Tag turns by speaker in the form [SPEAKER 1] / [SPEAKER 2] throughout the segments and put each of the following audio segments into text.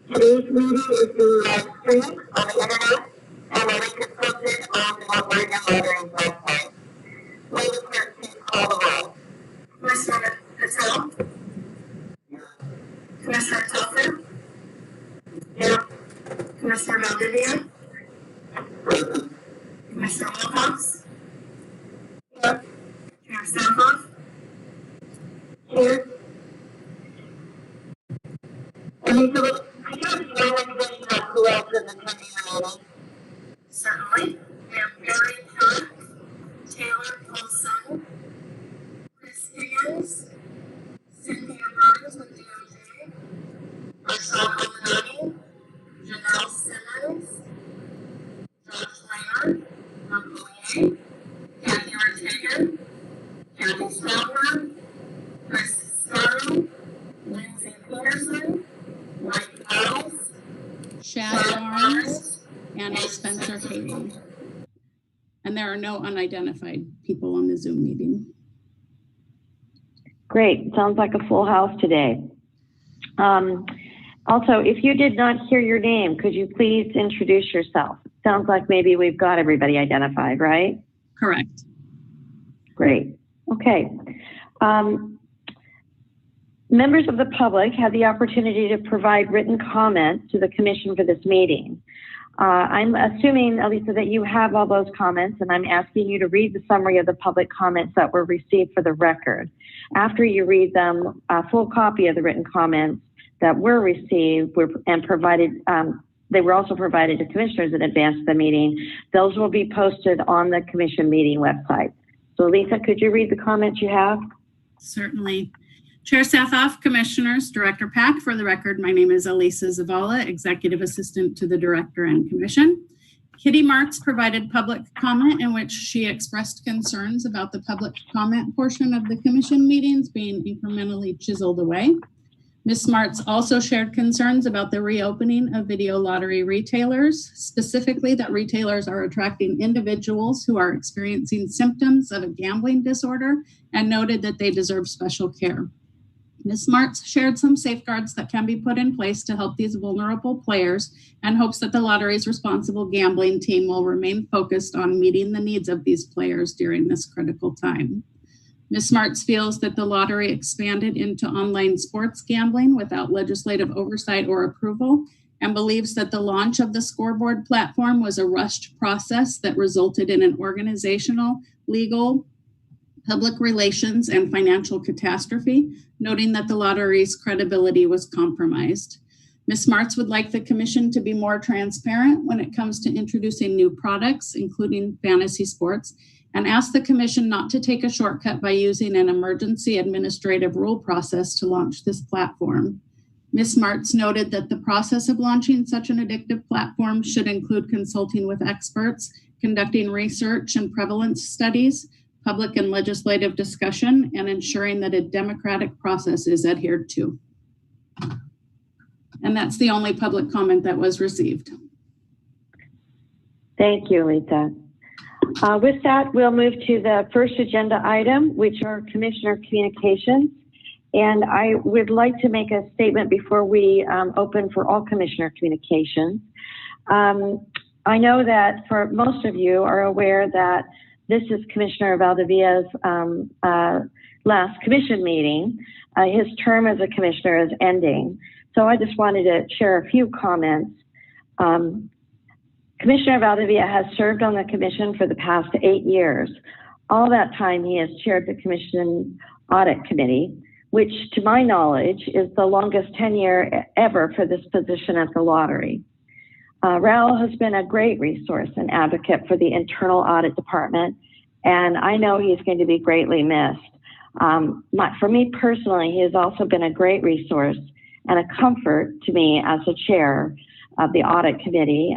[SPEAKER 1] Today's meeting is being live streamed on the internet and a link is posted on the Oregon Lottery's website. Lady Clerk, please call the roll. Commissioner Patel? Commissioner Telford? Here. Commissioner Valdivia? Commissioner Wilcox? Here. Chair Sanhoff? Here. Elizabeth, could you explain the condition of who else is attending the meeting? Certainly. We have Barry Peck, Taylor Colson, Chris Higgins, Cynthia Burns with DOJ, Michelle Illuminati, Janelle Simmons, Josh Langer from OEA, Kathy Ortega, Kathy Stopper, Chris Starling, Lindsay Peterson, Mike Miles,
[SPEAKER 2] Shad Barnes, and Spencer Haley. And there are no unidentified people on the Zoom meeting.
[SPEAKER 3] Great. Sounds like a full house today. Also, if you did not hear your name, could you please introduce yourself? Sounds like maybe we've got everybody identified, right?
[SPEAKER 2] Correct.
[SPEAKER 3] Great. Okay. Members of the public have the opportunity to provide written comments to the commission for this meeting. I'm assuming, Elisa, that you have all those comments, and I'm asking you to read the summary of the public comments that were received for the record. After you read them, a full copy of the written comments that were received and provided, they were also provided to commissioners in advance of the meeting. Those will be posted on the commission meeting website. So, Lisa, could you read the comments you have?
[SPEAKER 2] Certainly. Chair Sathoff, Commissioners, Director Pack, for the record, my name is Elisa Zavala, Executive Assistant to the Director and Commission. Kitty Marks provided public comment in which she expressed concerns about the public comment portion of the Commission meetings being incrementally chiseled away. Ms. Martz also shared concerns about the reopening of video lottery retailers, specifically that retailers are attracting individuals who are experiencing symptoms of a gambling disorder and noted that they deserve special care. Ms. Martz shared some safeguards that can be put in place to help these vulnerable players and hopes that the lottery's responsible gambling team will remain focused on meeting the needs of these players during this critical time. Ms. Martz feels that the lottery expanded into online sports gambling without legislative oversight or approval and believes that the launch of the scoreboard platform was a rushed process that resulted in an organizational, legal, public relations, and financial catastrophe, noting that the lottery's credibility was compromised. Ms. Martz would like the Commission to be more transparent when it comes to introducing new products, including fantasy sports, and ask the Commission not to take a shortcut by using an emergency administrative rule process to launch this platform. Ms. Martz noted that the process of launching such an addictive platform should include consulting with experts, conducting research and prevalence studies, public and legislative discussion, and ensuring that a democratic process is adhered to. And that's the only public comment that was received.
[SPEAKER 3] Thank you, Lisa. With that, we'll move to the first agenda item, which are Commissioner communications. And I would like to make a statement before we open for all Commissioner communications. I know that for most of you are aware that this is Commissioner Valdivia's last commission meeting. His term as a commissioner is ending. So I just wanted to share a few comments. Commissioner Valdivia has served on the commission for the past 8 years. All that time he has chaired the Commission Audit Committee, which to my knowledge is the longest tenure ever for this position at the lottery. Raul has been a great resource and advocate for the internal audit department, and I know he's going to be greatly missed. For me personally, he has also been a great resource and a comfort to me as a chair of the audit committee.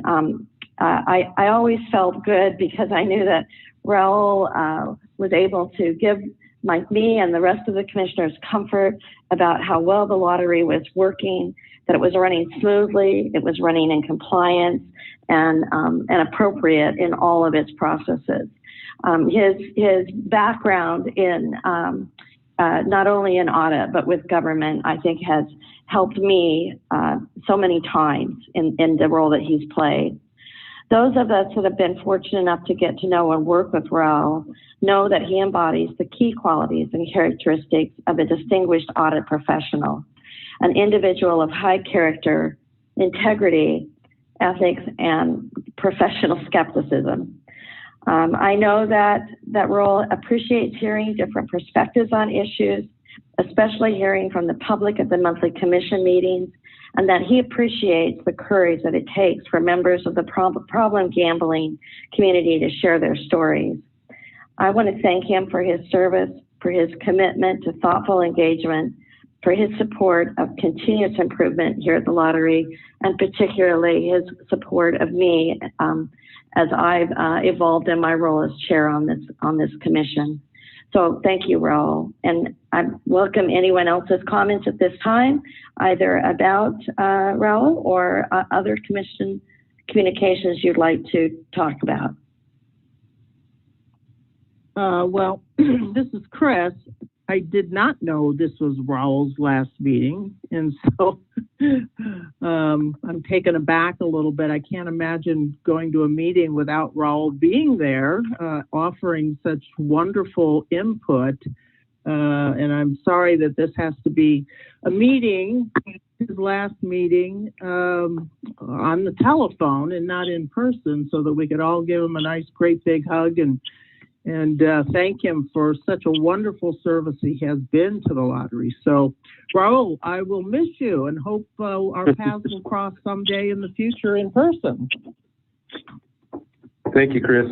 [SPEAKER 3] I always felt good because I knew that Raul was able to give me and the rest of the commissioners comfort about how well the lottery was working, that it was running smoothly, it was running in compliance, and appropriate in all of its processes. His background in not only in audit but with government, I think, has helped me so many times in the role that he's played. Those of us that have been fortunate enough to get to know and work with Raul know that he embodies the key qualities and characteristics of a distinguished audit professional, an individual of high character, integrity, ethics, and professional skepticism. I know that Raul appreciates hearing different perspectives on issues, especially hearing from the public at the monthly commission meetings, and that he appreciates the courage that it takes for members of the problem gambling community to share their stories. I want to thank him for his service, for his commitment to thoughtful engagement, for his support of continuous improvement here at the lottery, and particularly his support of me as I've evolved in my role as chair on this commission. So thank you, Raul. And I welcome anyone else's comments at this time, either about Raul or other commission communications you'd like to talk about.
[SPEAKER 4] Well, this is Chris. I did not know this was Raul's last meeting, and so I'm taken aback a little bit. I can't imagine going to a meeting without Raul being there, offering such wonderful input, and I'm sorry that this has to be a meeting, his last meeting, on the telephone and not in person, so that we could all give him a nice, great big hug and thank him for such a wonderful service he has been to the lottery. So, Raul, I will miss you and hope our paths will cross someday in the future in person.
[SPEAKER 5] Thank you, Chris.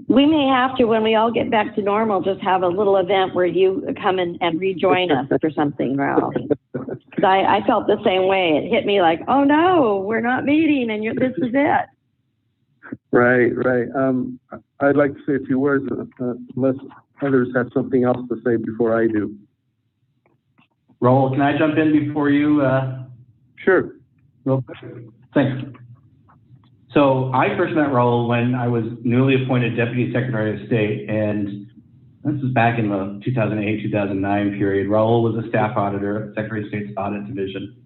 [SPEAKER 3] We may have to, when we all get back to normal, just have a little event where you come in and rejoin us for something, Raul. I felt the same way. It hit me like, oh no, we're not meeting and this is it.
[SPEAKER 5] Right. I'd like to say a few words unless others have something else to say before I do.
[SPEAKER 6] Raul, can I jump in before you?
[SPEAKER 5] Sure.
[SPEAKER 6] Real quick. Thanks. So I first met Raul when I was newly appointed Deputy Secretary of State, and this was back in the 2008-2009 period. Raul was a staff auditor at Secretary of State's Audit Division.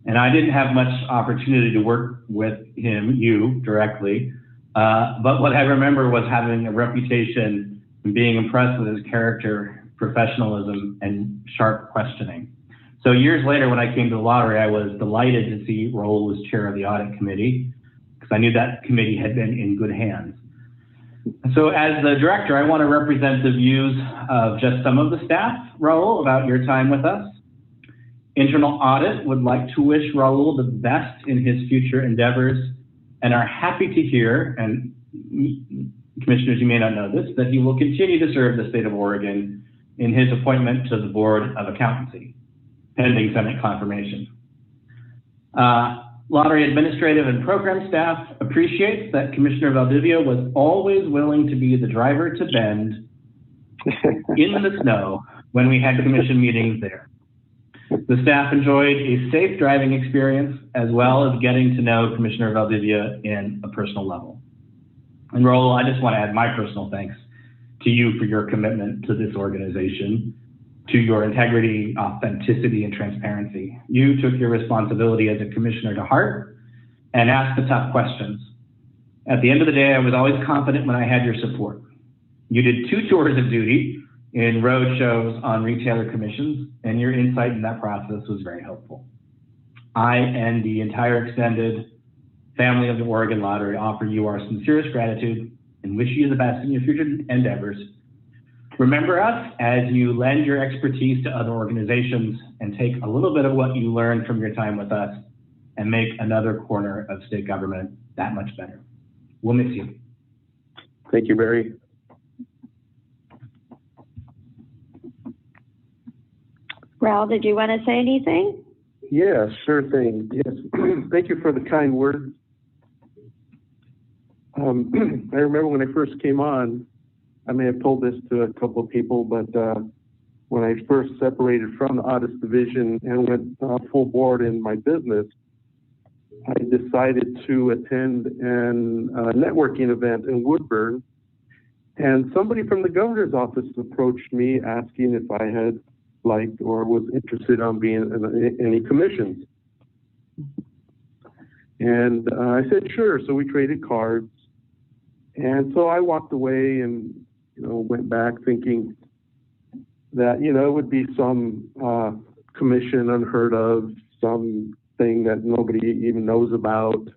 [SPEAKER 6] And I didn't have much opportunity to work with you directly, but what I remember was having a reputation and being impressed with his character, professionalism, and sharp questioning. So years later, when I came to the lottery, I was delighted to see Raul was chair of the Audit Committee, because I knew that committee had been in good hands. So as the director, I want to represent the views of just some of the staff, Raul, about your time with us. Internal Audit would like to wish Raul the best in his future endeavors and are happy to hear, and commissioners, you may not know this, that he will continue to serve the state of Oregon in his appointment to the Board of Accountancy, pending Senate confirmation. Lottery administrative and program staff appreciates that Commissioner Valdivia was always willing to be the driver to Bend in the snow when we had commission meetings there. The staff enjoyed a safe driving experience as well as getting to know Commissioner Valdivia in a personal level. And Raul, I just want to add my personal thanks to you for your commitment to this organization, to your integrity, authenticity, and transparency. You took your responsibility as a commissioner to heart and asked the tough questions. At the end of the day, I was always confident when I had your support. You did 2 tours of duty in road shows on retailer commissions, and your insight in that process was very helpful. I and the entire extended family of the Oregon Lottery offer you our sincerest gratitude and wish you the best in your future endeavors. Remember us as you lend your expertise to other organizations and take a little bit of what you learned from your time with us and make another corner of state government that much better. We'll miss you.
[SPEAKER 5] Thank you, Barry.
[SPEAKER 3] Raul, did you want to say anything?
[SPEAKER 5] Yeah, sure thing. Yes, thank you for the kind words. I remember when I first came on, I may have told this to a couple of people, but when I first separated from the audit division and went full board in my business, I decided to attend a networking event in Woodburn, and somebody from the governor's office approached me asking if I had liked or was interested on being in any commissions. And I said, sure. So we traded cards. And so I walked away and, went back thinking that, it would be some commission unheard of, something that nobody even knows about.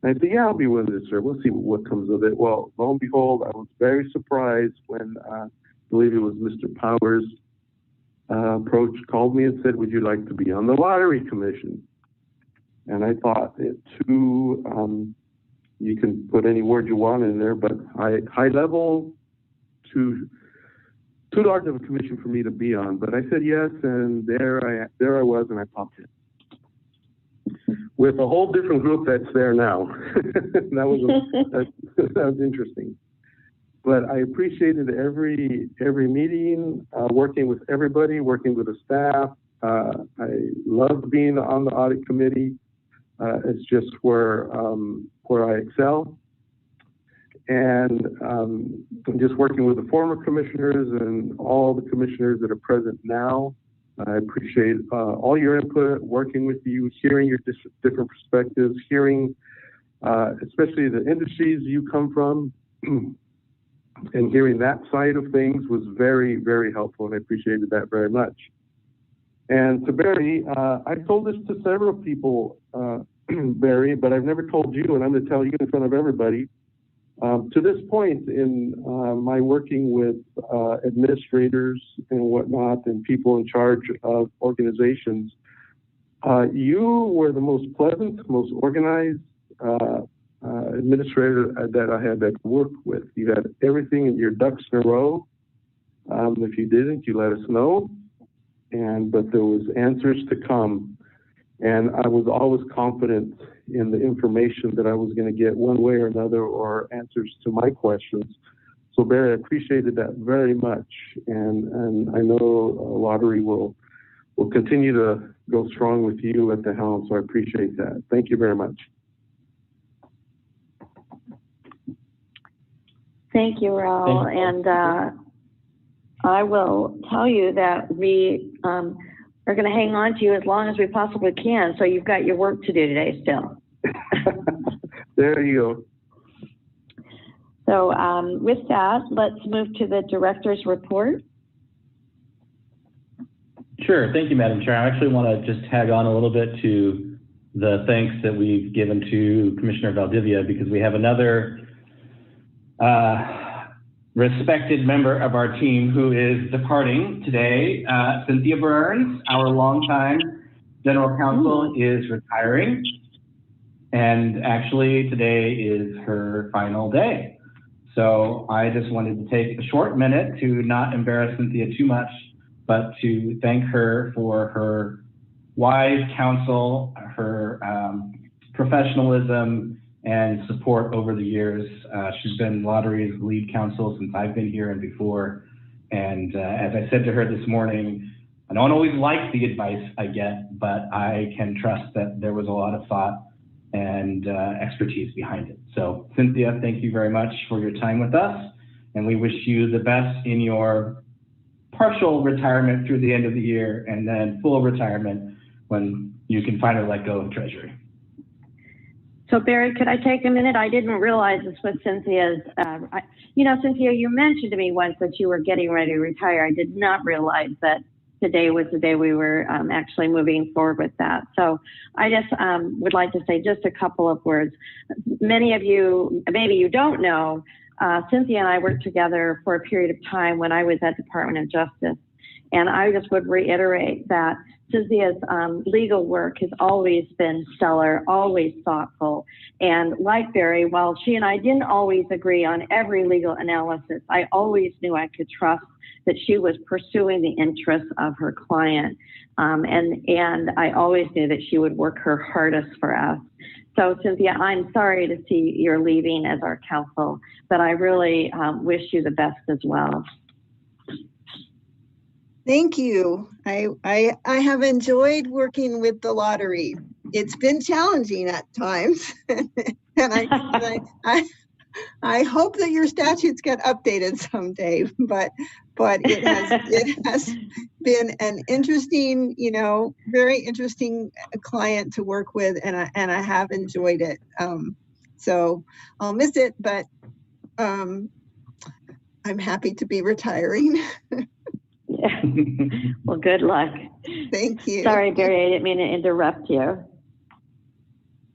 [SPEAKER 5] And I said, yeah, I'll be willing to serve. We'll see what comes of it. Well, lo and behold, I was very surprised when I believe it was Mr. Powers called me and said, would you like to be on the lottery commission? And I thought it too, you can put any word you want in there, but high level, too large of a commission for me to be on. But I said yes, and there I was, and I popped in with a whole different group that's there now. that was interesting. But I appreciated every meeting, working with everybody, working with the staff. I loved being on the audit committee. It's just where I excel. And just working with the former commissioners and all the commissioners that are present now. I appreciate all your input, working with you, hearing your different perspectives, hearing especially the industries you come from. And hearing that side of things was very, very helpful, and I appreciated that very much. And to Barry, I've told this to several people, Barry, but I've never told you, and I'm going to tell you in front of everybody. To this point in my working with administrators and whatnot and people in charge of organizations, you were the most pleasant, most organized administrator that I had that worked with. You had everything in your ducks in a row. If you didn't, you let us know. But there was answers to come. And I was always confident in the information that I was going to get one way or another, or answers to my questions. So Barry, I appreciated that very much. And I know Lottery will continue to go strong with you at the helm. So I appreciate that. Thank you very much.
[SPEAKER 3] Thank you, Raul. And I will tell you that we are going to hang on to you as long as we possibly can. So you've got your work to do today still.
[SPEAKER 5] There you go.
[SPEAKER 3] So with that, let's move to the director's report.
[SPEAKER 6] Sure. Thank you, Madam Chair. I actually want to just tag on a little bit to the thanks that we've given to Commissioner Valdivia, because we have another respected member of our team who is departing today. Cynthia Burns, our longtime General Counsel, is retiring. And actually today is her final day. So I just wanted to take a short minute to not embarrass Cynthia too much, but to thank her for her wise counsel, her professionalism, and support over the years. She's been Lottery's lead counsel since I've been here and before. And as I said to her this morning, I don't always like the advice I get, but I can trust that there was a lot of thought and expertise behind it. So Cynthia, thank you very much for your time with us. And we wish you the best in your partial retirement through the end of the year, and then full retirement when you can finally let go of Treasury.
[SPEAKER 3] So Barry, could I take a minute? I didn't realize this was Cynthia's, Cynthia, you mentioned to me once that you were getting ready to retire. I did not realize that today was the day we were actually moving forward with that. So I just would like to say just a couple of words. Many of you, maybe you don't know, Cynthia and I worked together for a period of time when I was at Department of Justice. And I just would reiterate that Cynthia's legal work has always been stellar, always thoughtful. And like Barry, while she and I didn't always agree on every legal analysis, I always knew I could trust that she was pursuing the interests of her client. And I always knew that she would work her hardest for us. So Cynthia, I'm sorry to see you're leaving as our counsel, but I really wish you the best as well.
[SPEAKER 7] Thank you. I have enjoyed working with the lottery. It's been challenging at times, and I hope that your statutes get updated someday. But it has been an interesting, very interesting client to work with, and I have enjoyed it. So I'll miss it, but I'm happy to be retiring.
[SPEAKER 3] Yeah. Well, good luck.
[SPEAKER 7] Thank you.
[SPEAKER 3] Sorry, Barry, I didn't mean to interrupt you.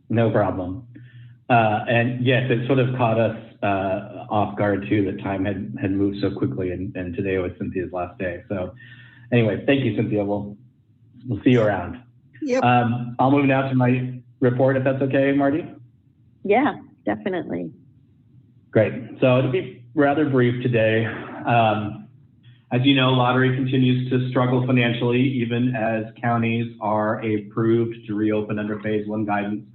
[SPEAKER 6] No problem. And yes, it sort of caught us off guard too, that time had moved so quickly, and today was Cynthia's last day. So anyway, thank you, Cynthia. We'll see you around. Yep. I'll move now to my report, if that's okay, Marty?
[SPEAKER 3] Yeah, definitely.
[SPEAKER 6] Great. So it'll be rather brief today. As you know, lottery continues to struggle financially, even as counties are approved to reopen under phase 1 guidance,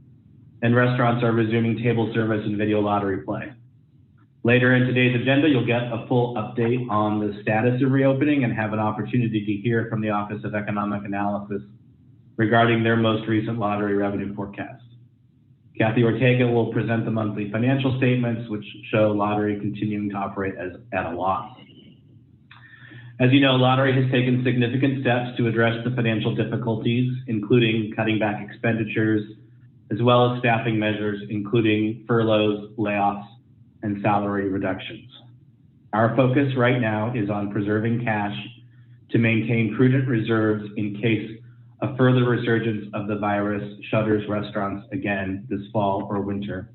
[SPEAKER 6] and restaurants are resuming table service and video lottery play. Later in today's agenda, you'll get a full update on the status of reopening and have an opportunity to hear from the Office of Economic Analysis regarding their most recent lottery revenue forecast. Kathy Ortega will present the monthly financial statements, which show lottery continuing to operate at a loss. As you know, lottery has taken significant steps to address the financial difficulties, including cutting back expenditures, as well as staffing measures, including furloughs, layoffs, and salary reductions. Our focus right now is on preserving cash to maintain prudent reserves in case a further resurgence of the virus shutters restaurants again this fall or winter,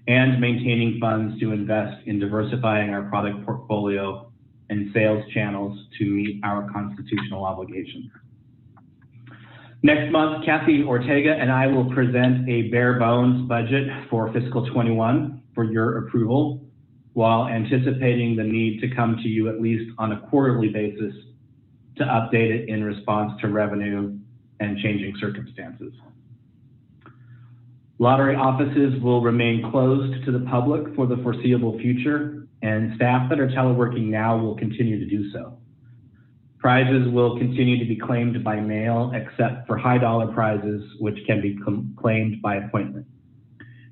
[SPEAKER 6] and maintaining funds to invest in diversifying our product portfolio and sales channels to meet our constitutional obligations. Next month, Kathy Ortega and I will present a bare bones budget for fiscal 21 for your approval, while anticipating the need to come to you at least on a quarterly basis to update it in response to revenue and changing circumstances. Lottery offices will remain closed to the public for the foreseeable future, and staff that are teleworking now will continue to do so. Prizes will continue to be claimed by mail, except for high dollar prizes, which can be claimed by appointment.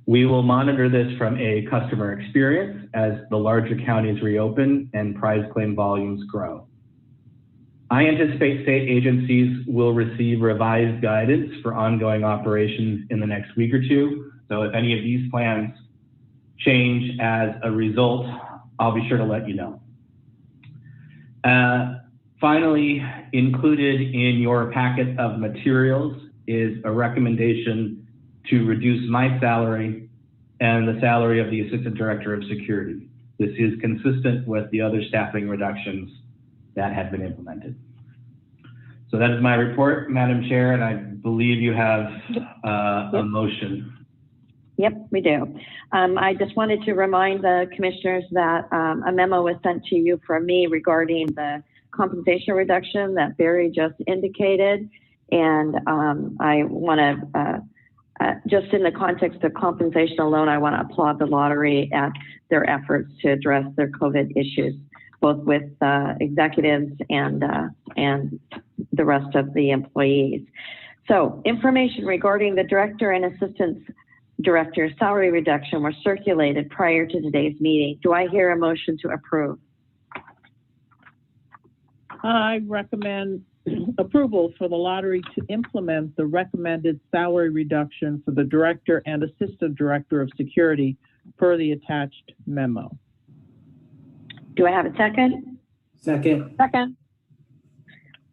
[SPEAKER 6] We will monitor this from a customer experience as the larger counties reopen and prize claim volumes grow. I anticipate state agencies will receive revised guidance for ongoing operations in the next week or two. So if any of these plans change as a result, I'll be sure to let you know. Finally, included in your packet of materials is a recommendation to reduce my salary and the salary of the Assistant Director of Security. This is consistent with the other staffing reductions that have been implemented. So that is my report, Madam Chair, and I believe you have a motion.
[SPEAKER 3] Yep, we do. I just wanted to remind the commissioners that a memo was sent to you from me regarding the compensation reduction that Barry just indicated. And I want to, just in the context of compensation alone, I want to applaud the lottery at their efforts to address their COVID issues, both with executives and the rest of the employees. So information regarding the director and assistant director salary reduction were circulated prior to today's meeting. Do I hear a motion to approve?
[SPEAKER 4] I recommend approval for the lottery to implement the recommended salary reduction for the director and assistant director of security per the attached memo.
[SPEAKER 3] Do I have a second?
[SPEAKER 8] Second.
[SPEAKER 3] Second.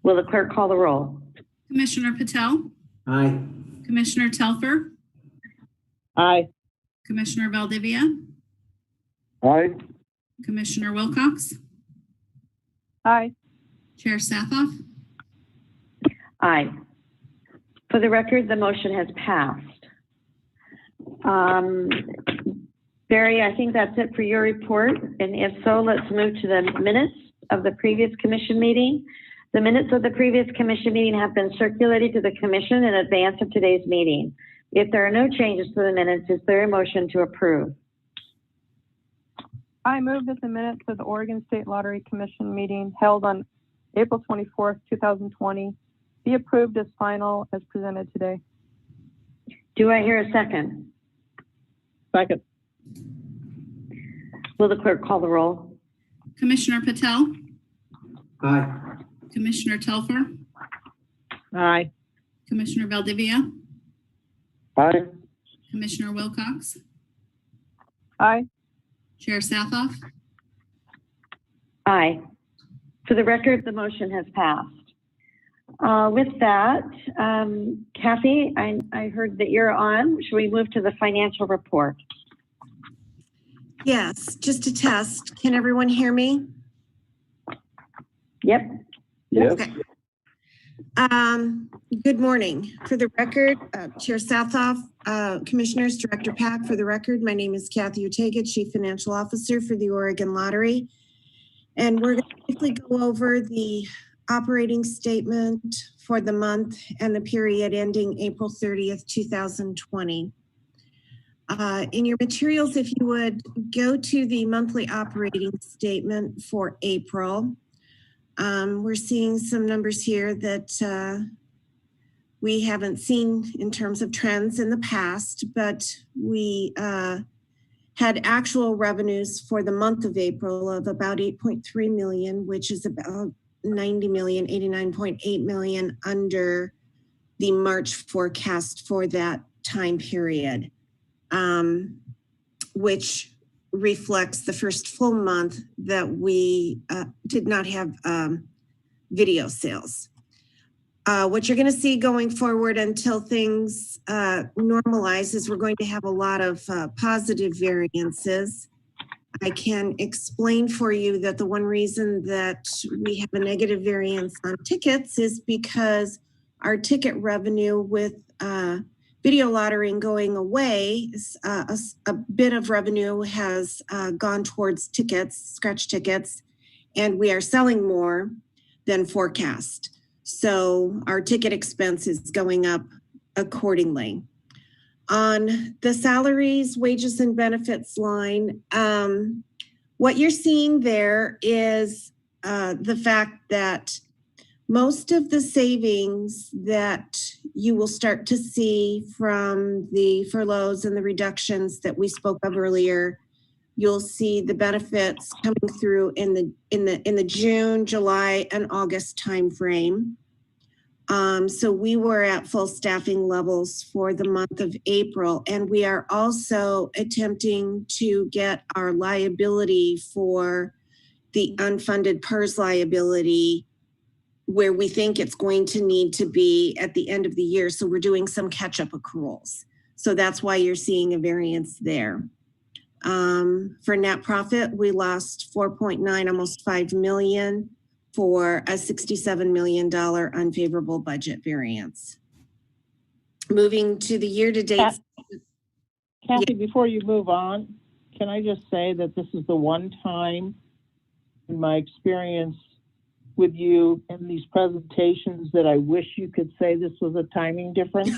[SPEAKER 3] Will the clerk call the roll?
[SPEAKER 2] Commissioner Patel,
[SPEAKER 8] Aye.
[SPEAKER 2] Commissioner Telfer,
[SPEAKER 4] Aye.
[SPEAKER 2] Commissioner Valdivia,
[SPEAKER 5] Aye.
[SPEAKER 2] Commissioner Wilcox,
[SPEAKER 3] Aye.
[SPEAKER 2] Chair Safoff.
[SPEAKER 3] Aye. For the record, the motion has passed. Barry, I think that's it for your report. And if so, let's move to the minutes of the previous commission meeting. The minutes of the previous commission meeting have been circulated to the commission in advance of today's meeting. If there are no changes to the minutes, is there a motion to approve?
[SPEAKER 9] I move that the minutes of the Oregon State Lottery Commission meeting held on April 24th, 2020 be approved as final as presented today.
[SPEAKER 3] Do I hear a second?
[SPEAKER 4] Second.
[SPEAKER 3] Will the clerk call the roll?
[SPEAKER 2] Commissioner Patel,
[SPEAKER 8] Aye.
[SPEAKER 2] Commissioner Telfer,
[SPEAKER 4] Aye.
[SPEAKER 2] Commissioner Valdivia,
[SPEAKER 5] Aye.
[SPEAKER 2] Commissioner Wilcox,
[SPEAKER 9] Aye.
[SPEAKER 2] Chair Safoff.
[SPEAKER 3] Aye. For the record, the motion has passed. With that, Kathy, I heard that you're on. Should we move to the financial report?
[SPEAKER 7] Yes, just to test. Can everyone hear me?
[SPEAKER 3] Yep.
[SPEAKER 5] Yes.
[SPEAKER 7] Okay. Good morning. For the record, Chair Safoff, Commissioners, Director Pack, for the record, my name is Kathy Ortega, Chief Financial Officer for the Oregon Lottery. And we're going to quickly go over the operating statement for the month and the period ending April 30th, 2020. In your materials, if you would go to the monthly operating statement for April, we're seeing some numbers here that we haven't seen in terms of trends in the past, but we had actual revenues for the month of April of about 8.3 million, which is about 90 million, 89.8 million under the March forecast for that time period, which reflects the first full month that we did not have video sales. What you're going to see going forward until things normalize is we're going to have a lot of positive variances. I can explain for you that the one reason that we have a negative variance on tickets is because our ticket revenue with video lottery going away, a bit of revenue has gone towards tickets, scratch tickets, and we are selling more than forecast. So our ticket expense is going up accordingly. On the salaries, wages, and benefits line, what you're seeing there is the fact that most of the savings that you will start to see from the furloughs and the reductions that we spoke of earlier, you'll see the benefits coming through in the June, July, and August timeframe. So we were at full staffing levels for the month of April, and we are also attempting to get our liability for the unfunded PERS liability
[SPEAKER 10] where we think it's going to need to be at the end of the year. So we're doing some catch-up accruals. So that's why you're seeing a variance there. For net profit, we lost 4.9, almost 5 million for a $67 million unfavorable budget variance. Moving to the year-to-date.
[SPEAKER 4] Kathy, before you move on, can I just say that this is the one time in my experience with you in these presentations that I wish you could say this was a timing difference.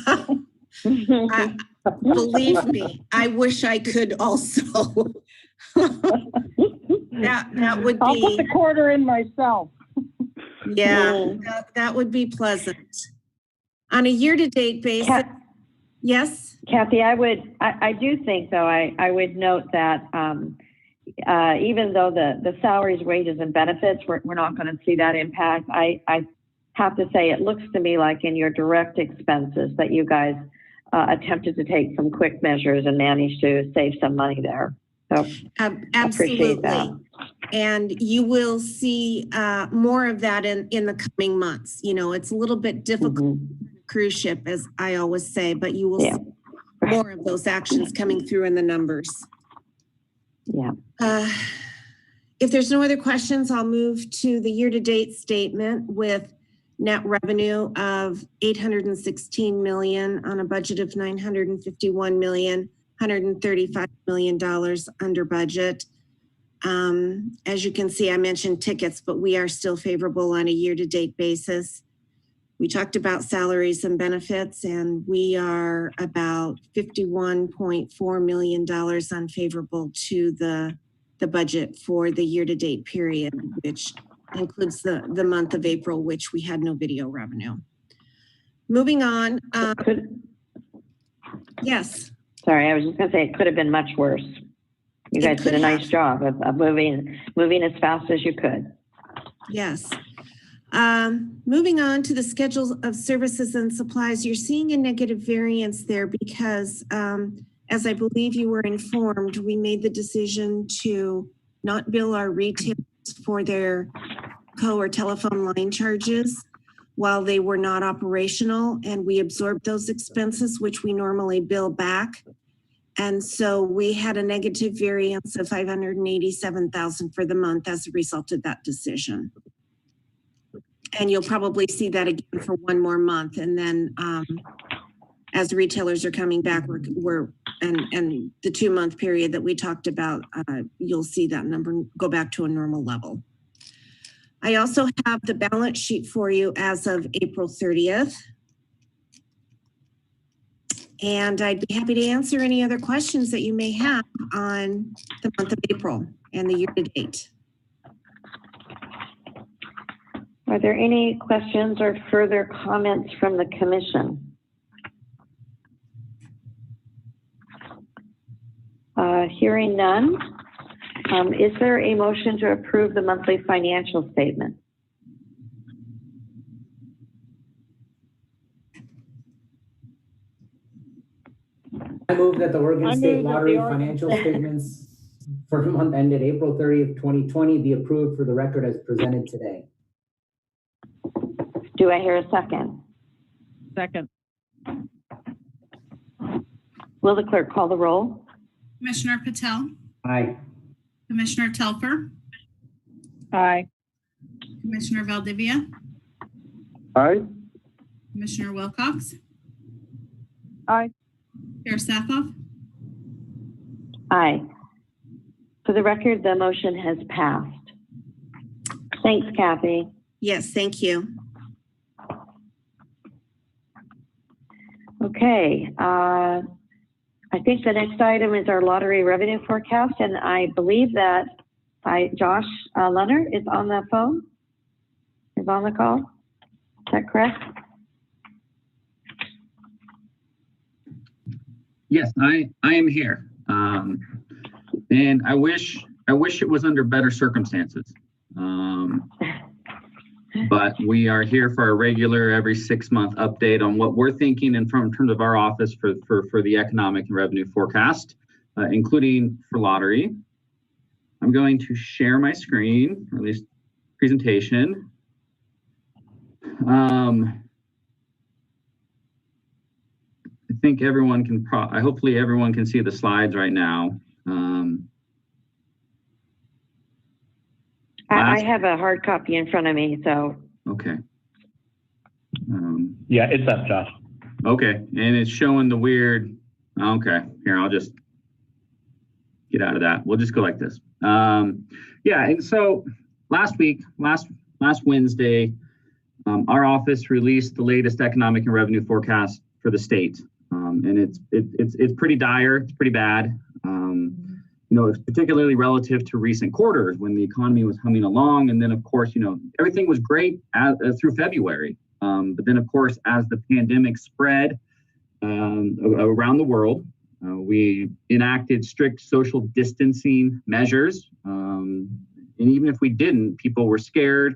[SPEAKER 10] Believe me, I wish I could also. that would be.
[SPEAKER 4] I'll put the quarter in myself.
[SPEAKER 10] Yeah, that would be pleasant. On a year-to-date basis, yes?
[SPEAKER 3] Kathy, I do think though, I would note that even though the salaries, wages, and benefits, we're not going to see that impact. I have to say, it looks to me like in your direct expenses that you guys attempted to take some quick measures and managed to save some money there. So
[SPEAKER 10] absolutely.
[SPEAKER 3] Appreciate that.
[SPEAKER 10] And you will see more of that in the coming months. You know, it's a little bit difficult cruise ship, as I always say, but you will see more of those actions coming through in the numbers.
[SPEAKER 3] Yeah.
[SPEAKER 10] If there's no other questions, I'll move to the year-to-date statement with net revenue of 816 million on a budget of 951 million, $135 million under budget. As you can see, I mentioned tickets, but we are still favorable on a year-to-date basis. We talked about salaries and benefits, and we are about $51.4 million unfavorable to the budget for the year-to-date period, which includes the month of April, which we had no video revenue. Moving on. Yes.
[SPEAKER 3] Sorry, I was just going to say it could have been much worse. You guys did a nice job of moving as fast as you could.
[SPEAKER 10] Yes. Moving on to the schedules of services and supplies, you're seeing a negative variance there because, as I believe you were informed, we made the decision to not bill our retailers for their or telephone line charges while they were not operational, and we absorbed those expenses, which we normally bill back. And so we had a negative variance of 587,000 for the month as a result of that decision. And you'll probably see that again for one more month. And then as retailers are coming back, and the 2-month period that we talked about, you'll see that number go back to a normal level. I also have the balance sheet for you as of April 30th. And I'd be happy to answer any other questions that you may have on the month of April and the year-to-date.
[SPEAKER 3] Are there any questions or further comments from the commission? Hearing none, is there a motion to approve the monthly financial statement?
[SPEAKER 8] I move that the Oregon State Lottery financial statements for the month ended April 30th, 2020 be approved for the record as presented today.
[SPEAKER 3] Do I hear a second?
[SPEAKER 4] Second.
[SPEAKER 3] Will the clerk call the roll?
[SPEAKER 2] Commissioner Patel?
[SPEAKER 8] Aye.
[SPEAKER 2] Commissioner Telfer?
[SPEAKER 4] Aye.
[SPEAKER 2] Commissioner Valdivia?
[SPEAKER 5] Aye.
[SPEAKER 2] Commissioner Wilcox?
[SPEAKER 9] Aye.
[SPEAKER 2] Chair Safoff?
[SPEAKER 3] Aye. For the record, the motion has passed. Thanks, Kathy.
[SPEAKER 10] Yes, thank you.
[SPEAKER 3] Okay, I think the next item is our lottery revenue forecast, and I believe that Josh Leonard is on the phone, is on the call. Is that correct?
[SPEAKER 11] Yes, I am here, and I wish it was under better circumstances. But we are here for a regular every 6-month update on what we're thinking in terms of our office for the economic and revenue forecast, including for lottery. I'm going to share my screen, or at least presentation. I think everyone can, hopefully everyone can see the slides right now.
[SPEAKER 3] I have a hard copy in front of me, so.
[SPEAKER 11] Okay.
[SPEAKER 6] Yeah, it's up, Josh.
[SPEAKER 11] Okay, and it's showing the weird, okay, here, I'll just get out of that. We'll just go like this. Yeah, and so last Wednesday, our office released the latest economic and revenue forecast for the state. And it's pretty dire, it's pretty bad. You know, it's particularly relative to recent quarters when the economy was humming along. And then of course, you know, everything was great through February. But then of course, as the pandemic spread around the world, we enacted strict social distancing measures. And even if we didn't, people were scared.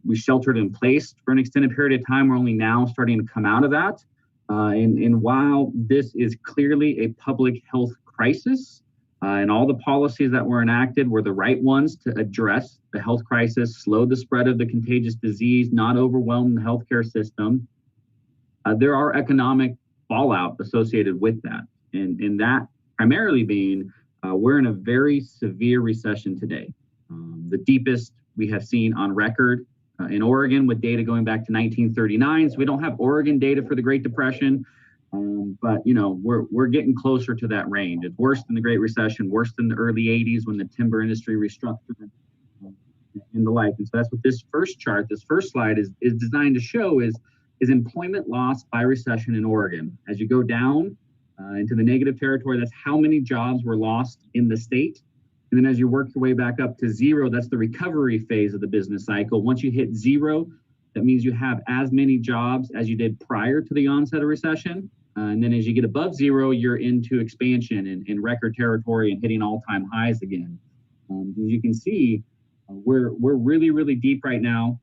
[SPEAKER 11] We sheltered in place for an extended period of time. We're only now starting to come out of that. And while this is clearly a public health crisis, and all the policies that were enacted were the right ones to address the health crisis, slow the spread of the contagious disease, not overwhelm the healthcare system, there are economic fallout associated with that. And that primarily being, we're in a very severe recession today. The deepest we have seen on record in Oregon, with data going back to 1939. So we don't have Oregon data for the Great Depression, but you know, we're getting closer to that range. It's worse than the Great Recession, worse than the early 80s when the timber industry restructured and the like. And so that's what this first chart, this first slide is designed to show is employment loss by recession in Oregon. As you go down into the negative territory, that's how many jobs were lost in the state. And then as you work your way back up to zero, that's the recovery phase of the business cycle. Once you hit zero, that means you have as many jobs as you did prior to the onset of recession. And then as you get above zero, you're into expansion and record territory and hitting all-time highs again. As you can see, we're really, really deep right now.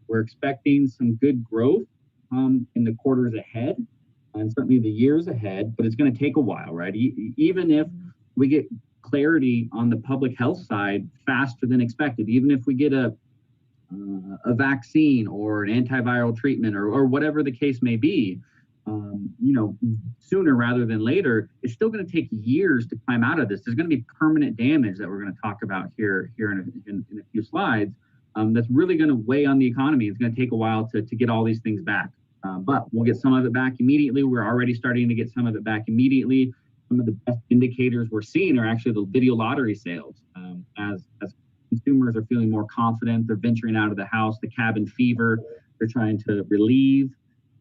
[SPEAKER 11] We're expecting some good growth in the quarters ahead and certainly the years ahead, but it's going to take a while, right? Even if we get clarity on the public health side faster than expected, even if we get a vaccine or an antiviral treatment or whatever the case may be, you know, sooner rather than later, it's still going to take years to climb out of this. There's going to be permanent damage that we're going to talk about here in a few slides. That's really going to weigh on the economy. It's going to take a while to get all these things back, but we'll get some of it back immediately. We're already starting to get some of it back immediately. Some of the best indicators we're seeing are actually the video lottery sales. As consumers are feeling more confident, they're venturing out of the house, the cabin fever, they're trying to relieve,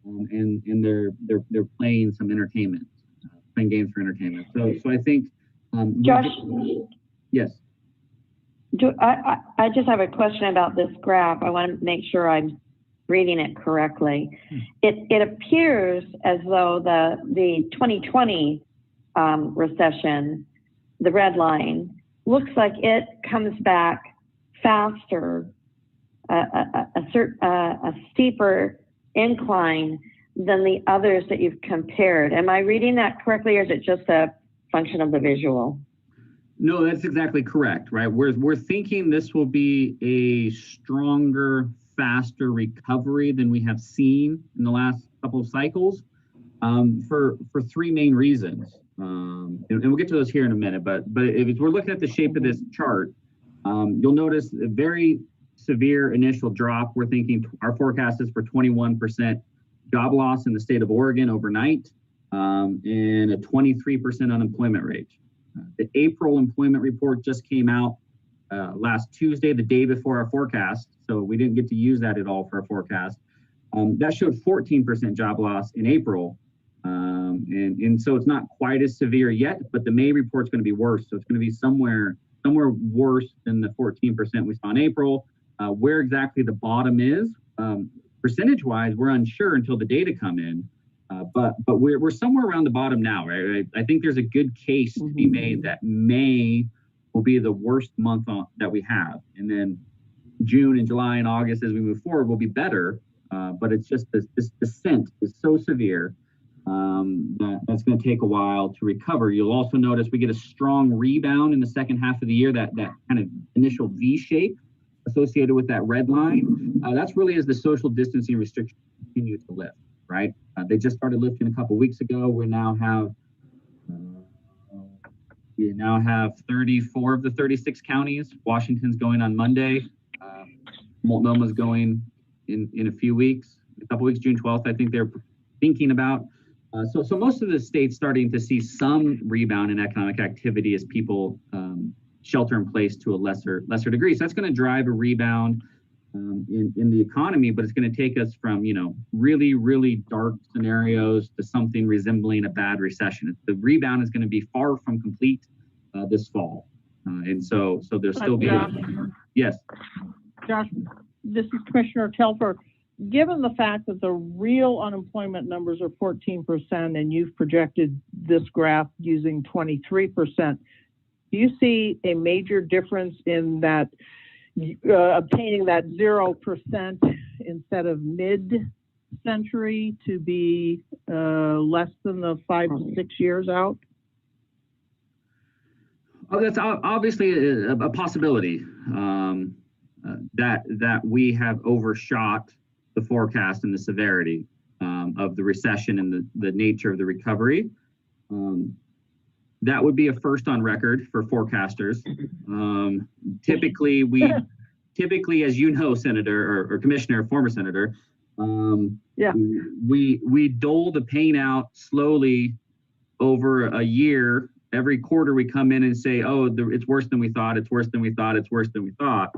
[SPEAKER 11] and they're playing some entertainment, playing games for entertainment. So I think,
[SPEAKER 3] Josh,
[SPEAKER 11] yes.
[SPEAKER 3] I just have a question about this graph. I want to make sure I'm reading it correctly. It appears as though the 2020 recession, the red line, looks like it comes back faster, a steeper incline than the others that you've compared. Am I reading that correctly, or is it just a function of the visual?
[SPEAKER 11] No, that's exactly correct, right? We're thinking this will be a stronger, faster recovery than we have seen in the last couple of cycles, for three main reasons. And we'll get to those here in a minute, but if we're looking at the shape of this chart, you'll notice a very severe initial drop. We're thinking our forecast is for 21% job loss in the state of Oregon overnight, and a 23% unemployment rate. The April employment report just came out last Tuesday, the day before our forecast, so we didn't get to use that at all for our forecast. That showed 14% job loss in April. And so it's not quite as severe yet, but the May report's going to be worse. So it's going to be somewhere worse than the 14% we saw in April. Where exactly the bottom is, percentage-wise, we're unsure until the data come in. But we're somewhere around the bottom now, right? I think there's a good case to be made that May will be the worst month that we have, and then June and July and August as we move forward will be better. But it's just this descent is so severe. That's going to take a while to recover. You'll also notice we get a strong rebound in the second half of the year, that kind of initial V shape. associated with that red line, that's really as the social distancing restrictions continue to lift, right? They just started lifting a couple weeks ago. We now have 34 of the 36 counties. Washington's going on Monday. Multnoma's going in a few weeks, a couple weeks, June 12th, I think they're thinking about. So most of the states starting to see some rebound in economic activity as people shelter in place to a lesser degree. So that's going to drive a rebound in the economy, but it's going to take us from, really, really dark scenarios to something resembling a bad recession. The rebound is going to be far from complete this fall. And so there's still yes.
[SPEAKER 12] Josh, this is Commissioner Telfer. Given the fact that the real unemployment numbers are 14% and you've projected this graph using 23%, do you see a major difference in that obtaining that 0% instead of mid-century to be less than the 5 to 6 years out?
[SPEAKER 11] Oh, that's obviously a possibility that we have overshot the forecast and the severity of the recession and the nature of the recovery. That would be a first on record for forecasters. Typically, as you know, Senator or Commissioner, former Senator, we dole the pain out slowly over a year. Every quarter we come in and say, oh, it's worse than we thought, it's worse than we thought, it's worse than we thought.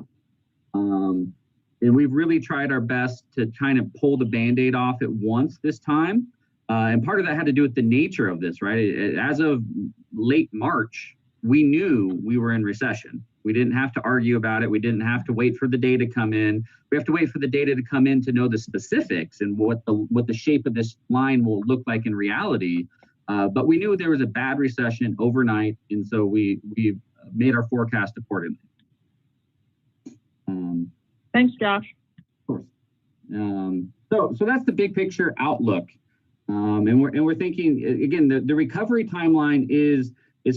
[SPEAKER 11] And we've really tried our best to kind of pull the Band-Aid off at once this time. And part of that had to do with the nature of this, right? As of late March, we knew we were in recession. We didn't have to argue about it. We didn't have to wait for the data to come in. We have to wait for the data to come in to know the specifics and what the shape of this line will look like in reality. But we knew there was a bad recession overnight, and so we made our forecast accordingly.
[SPEAKER 12] Thanks, Josh.
[SPEAKER 11] Of course. So that's the big picture outlook. And we're thinking again, the recovery timeline is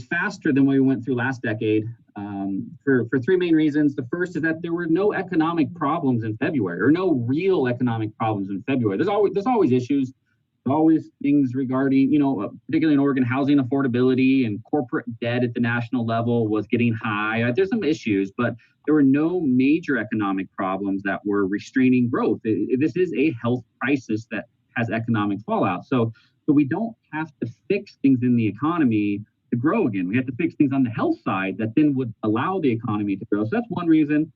[SPEAKER 11] faster than what we went through last decade for three main reasons. The first is that there were no economic problems in February, or no real economic problems in February. There's always issues. There's always things regarding, particularly in Oregon, housing affordability and corporate debt at the national level was getting high. There's some issues, but there were no major economic problems that were restraining growth. This is a health crisis that has economic fallout. So we don't have to fix things in the economy to grow again. We have to fix things on the health side that then would allow the economy to grow. So that's one reason.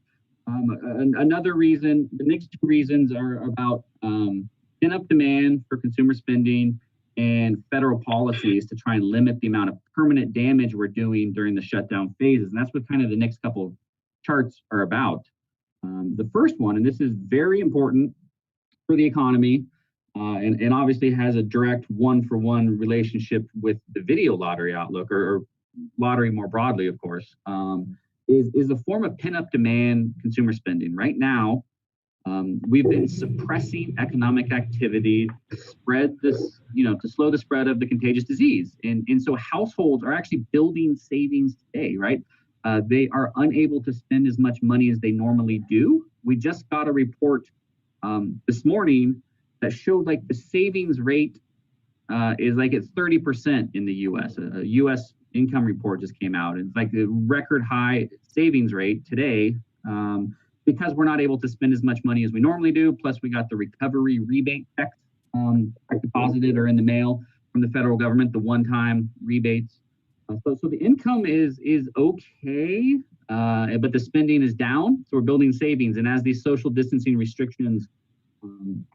[SPEAKER 11] Another reason, the next two reasons are about pent-up demand for consumer spending and federal policies to try and limit the amount of permanent damage we're doing during the shutdown phases. And that's what kind of the next couple of charts are about. The first one, and this is very important for the economy, and obviously has a direct one-for-one relationship with the video lottery outlook, or lottery more broadly, of course, is a form of pent-up demand consumer spending. Right now, we've been suppressing economic activity to spread this, to slow the spread of the contagious disease. And so households are actually building savings today, right? They are unable to spend as much money as they normally do. We just got a report this morning that showed like the savings rate is like it's 30% in the U.S. A U.S. income report just came out. It's like the record high savings rate today because we're not able to spend as much money as we normally do. Plus, we got the recovery rebate checks deposited or in the mail from the federal government, the one-time rebates. So the income is okay, but the spending is down. So we're building savings. And as these social distancing restrictions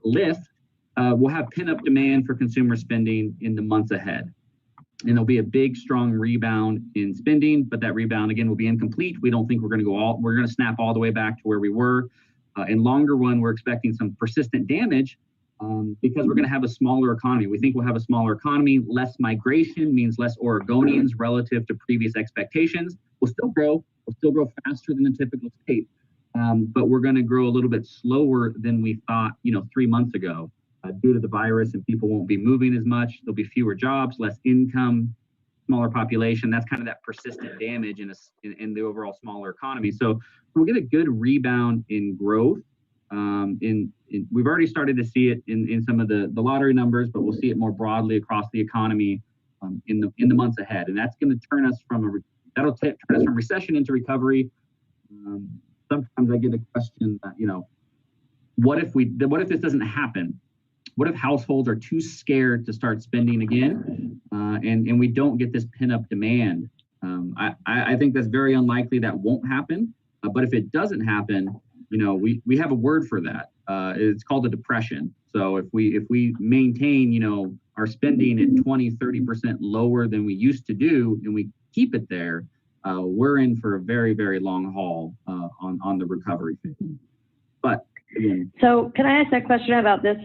[SPEAKER 11] lift, we'll have pent-up demand for consumer spending in the months ahead. And there'll be a big, strong rebound in spending, but that rebound, again, will be incomplete. We don't think we're going to snap all the way back to where we were. In longer run, we're expecting some persistent damage because we're going to have a smaller economy. We think we'll have a smaller economy. Less migration means less Oregonians relative to previous expectations. We'll still grow faster than the typical state, but we're going to grow a little bit slower than we thought, 3 months ago. Due to the virus, and people won't be moving as much. There'll be fewer jobs, less income smaller population. That's kind of that persistent damage in the overall smaller economy. So we'll get a good rebound in growth. We've already started to see it in some of the lottery numbers, but we'll see it more broadly across the economy in the months ahead. And that's going to turn us from recession into recovery. Sometimes I get a question that, what if this doesn't happen? What if households are too scared to start spending again, and we don't get this pin-up demand? I think that's very unlikely that won't happen. But if it doesn't happen, we have a word for that. It's called a depression. So if we maintain, our spending at 20-30% lower than we used to do, and we keep it there, we're in for a very, very long haul on the recovery phase. But again,
[SPEAKER 3] so can I ask a question about this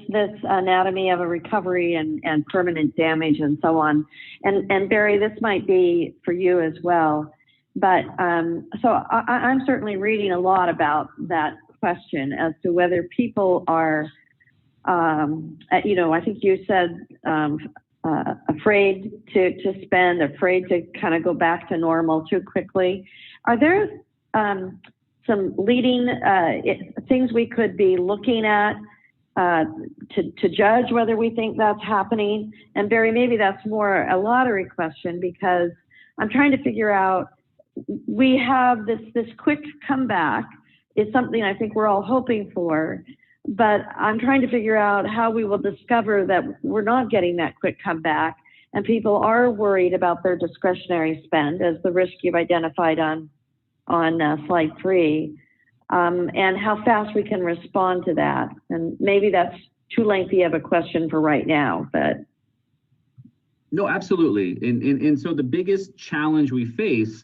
[SPEAKER 3] anatomy of a recovery and permanent damage and so on? And Barry, this might be for you as well. But so I'm certainly reading a lot about that question as to whether people are, I think you said afraid to spend, afraid to kind of go back to normal too quickly. Are there some leading things we could be looking at to judge whether we think that's happening? And Barry, maybe that's more a lottery question, because I'm trying to figure out, we have this quick comeback is something I think we're all hoping for, but I'm trying to figure out how we will discover that we're not getting that quick comeback and people are worried about their discretionary spend as the risk you've identified on slide 3, and how fast we can respond to that. And maybe that's too lengthy of a question for right now, but.
[SPEAKER 11] No, absolutely. And so the biggest challenge we face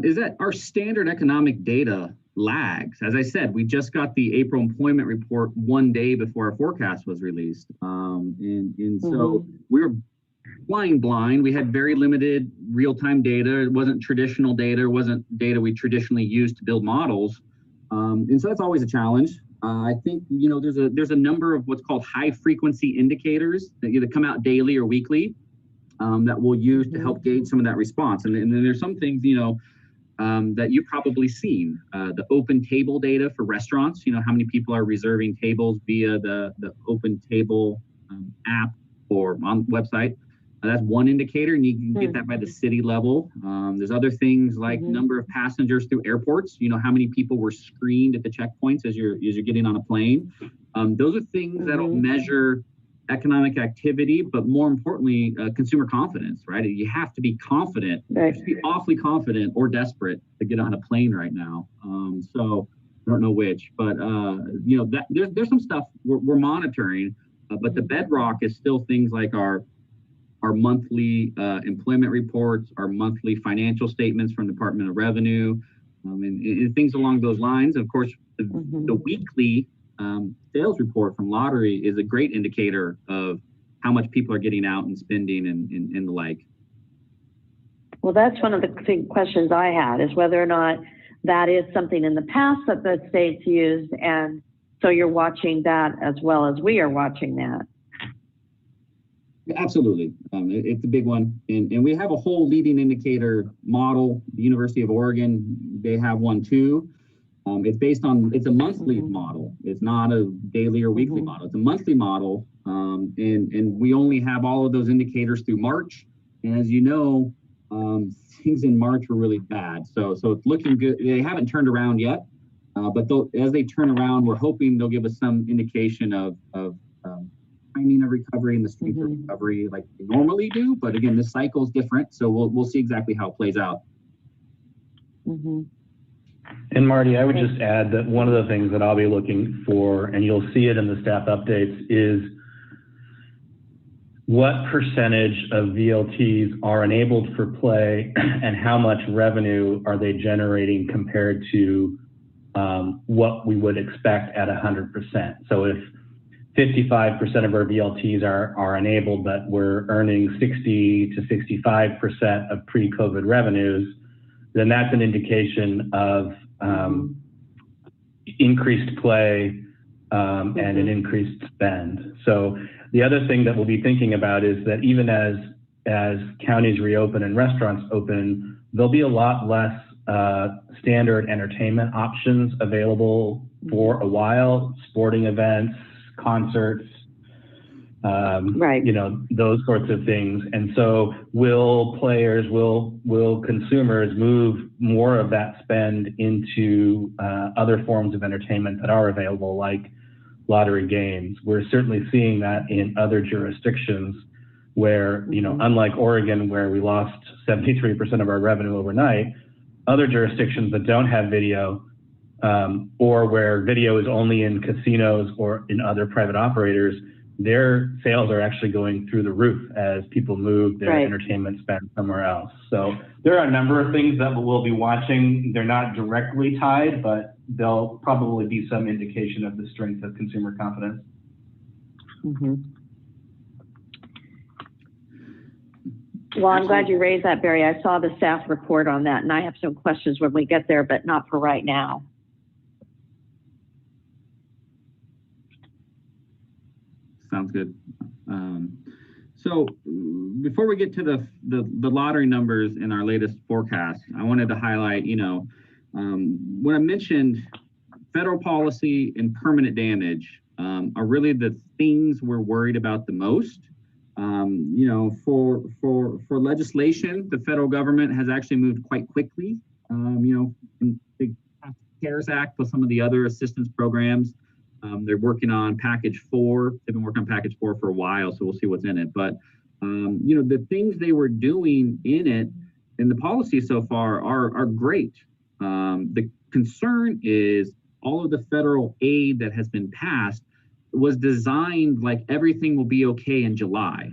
[SPEAKER 11] is that our standard economic data lags. As I said, we just got the April employment report one day before our forecast was released. And so we were flying blind. We had very limited real-time data. It wasn't traditional data. It wasn't data we traditionally use to build models. And so that's always a challenge. I think, there's a number of what's called high-frequency indicators that either come out daily or weekly that we'll use to help gauge some of that response. And then there's some things, that you've probably seen. The open table data for restaurants, how many people are reserving tables via the open table app or on the website. That's one indicator, and you can get that by the city level. There's other things like number of passengers through airports. How many people were screened at the checkpoints as you're getting on a plane. Those are things that'll measure economic activity, but more importantly, consumer confidence, right? You have to be confident, you have to be awfully confident or desperate to get on a plane right now. So I don't know which, but there's some stuff we're monitoring, but the bedrock is still things like our monthly employment reports, our monthly financial statements from the Department of Revenue, and things along those lines. Of course, the weekly sales report from lottery is a great indicator of how much people are getting out and spending and the like.
[SPEAKER 3] Well, that's one of the big questions I had, is whether or not that is something in the past that the state's used, and so you're watching that as well as we are watching that.
[SPEAKER 11] Absolutely. It's a big one. And we have a whole leading indicator model. The University of Oregon, they have one too. It's a monthly model. It's not a daily or weekly model. It's a monthly model. And we only have all of those indicators through March. And as you know, things in March were really bad. So it's looking good. They haven't turned around yet. But as they turn around, we're hoping they'll give us some indication of timing of recovery and the strength of recovery like they normally do. But again, this cycle is different. So we'll see exactly how it plays out.
[SPEAKER 6] And Marty, I would just add that one of the things that I'll be looking for, and you'll see it in the staff updates, is what percentage of VLTs are enabled for play and how much revenue are they generating compared to what we would expect at 100%. So if 55% of our VLTs are enabled, but we're earning 60 to 65% of pre-COVID revenues, then that's an indication of increased play and an increased spend. So the other thing that we'll be thinking about is that even as as counties reopen and restaurants open, there'll be a lot less standard entertainment options available for a while, sporting events, concerts,
[SPEAKER 3] right.
[SPEAKER 6] you know, those sorts of things. And so will consumers move more of that spend into other forms of entertainment that are available, like lottery games? We're certainly seeing that in other jurisdictions where, you know, unlike Oregon, where we lost 73% of our revenue overnight, other jurisdictions that don't have video, or where video is only in casinos or in other private operators, their sales are actually going through the roof as people move their entertainment spend somewhere else. So there are a number of things that we'll be watching. They're not directly tied, but there'll probably be some indication of the strength of consumer confidence.
[SPEAKER 3] Well, I'm glad you raised that, Barry. I saw the staff report on that, and I have some questions when we get there, but not for right now.
[SPEAKER 11] Sounds good. So before we get to the lottery numbers in our latest forecast, I wanted to highlight, you know, when I mentioned federal policy and permanent damage are really the things we're worried about the most. You know, for legislation, the federal government has actually moved quite quickly. You know, in the CARES Act plus some of the other assistance programs. They're working on package 4. They've been working on package 4 for a while, so we'll see what's in it. But, you know, the things they were doing in it and the policy so far are great. The concern is all of the federal aid that has been passed was designed like everything will be okay in July.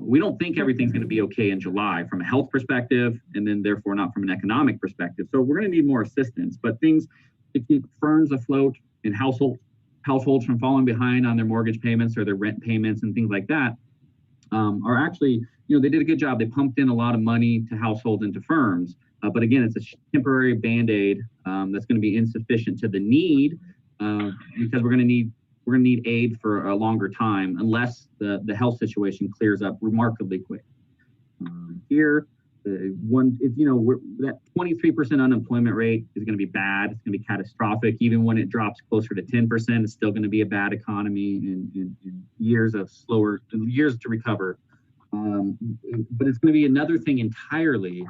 [SPEAKER 11] We don't think everything's going to be okay in July from a health perspective, and then therefore not from an economic perspective. So we're going to need more assistance, but things to keep firms afloat and households from falling behind on their mortgage payments or their rent payments and things like that are actually, you know, they did a good job. They pumped in a lot of money to households and to firms. But again, it's a temporary Band-Aid that's going to be insufficient to the need because we're going to need aid for a longer time unless the health situation clears up remarkably quick. Here, that 23% unemployment rate is going to be bad. It's going to be catastrophic. Even when it drops closer to 10%, it's still going to be a bad economy in years to recover. But it's going to be another thing entirely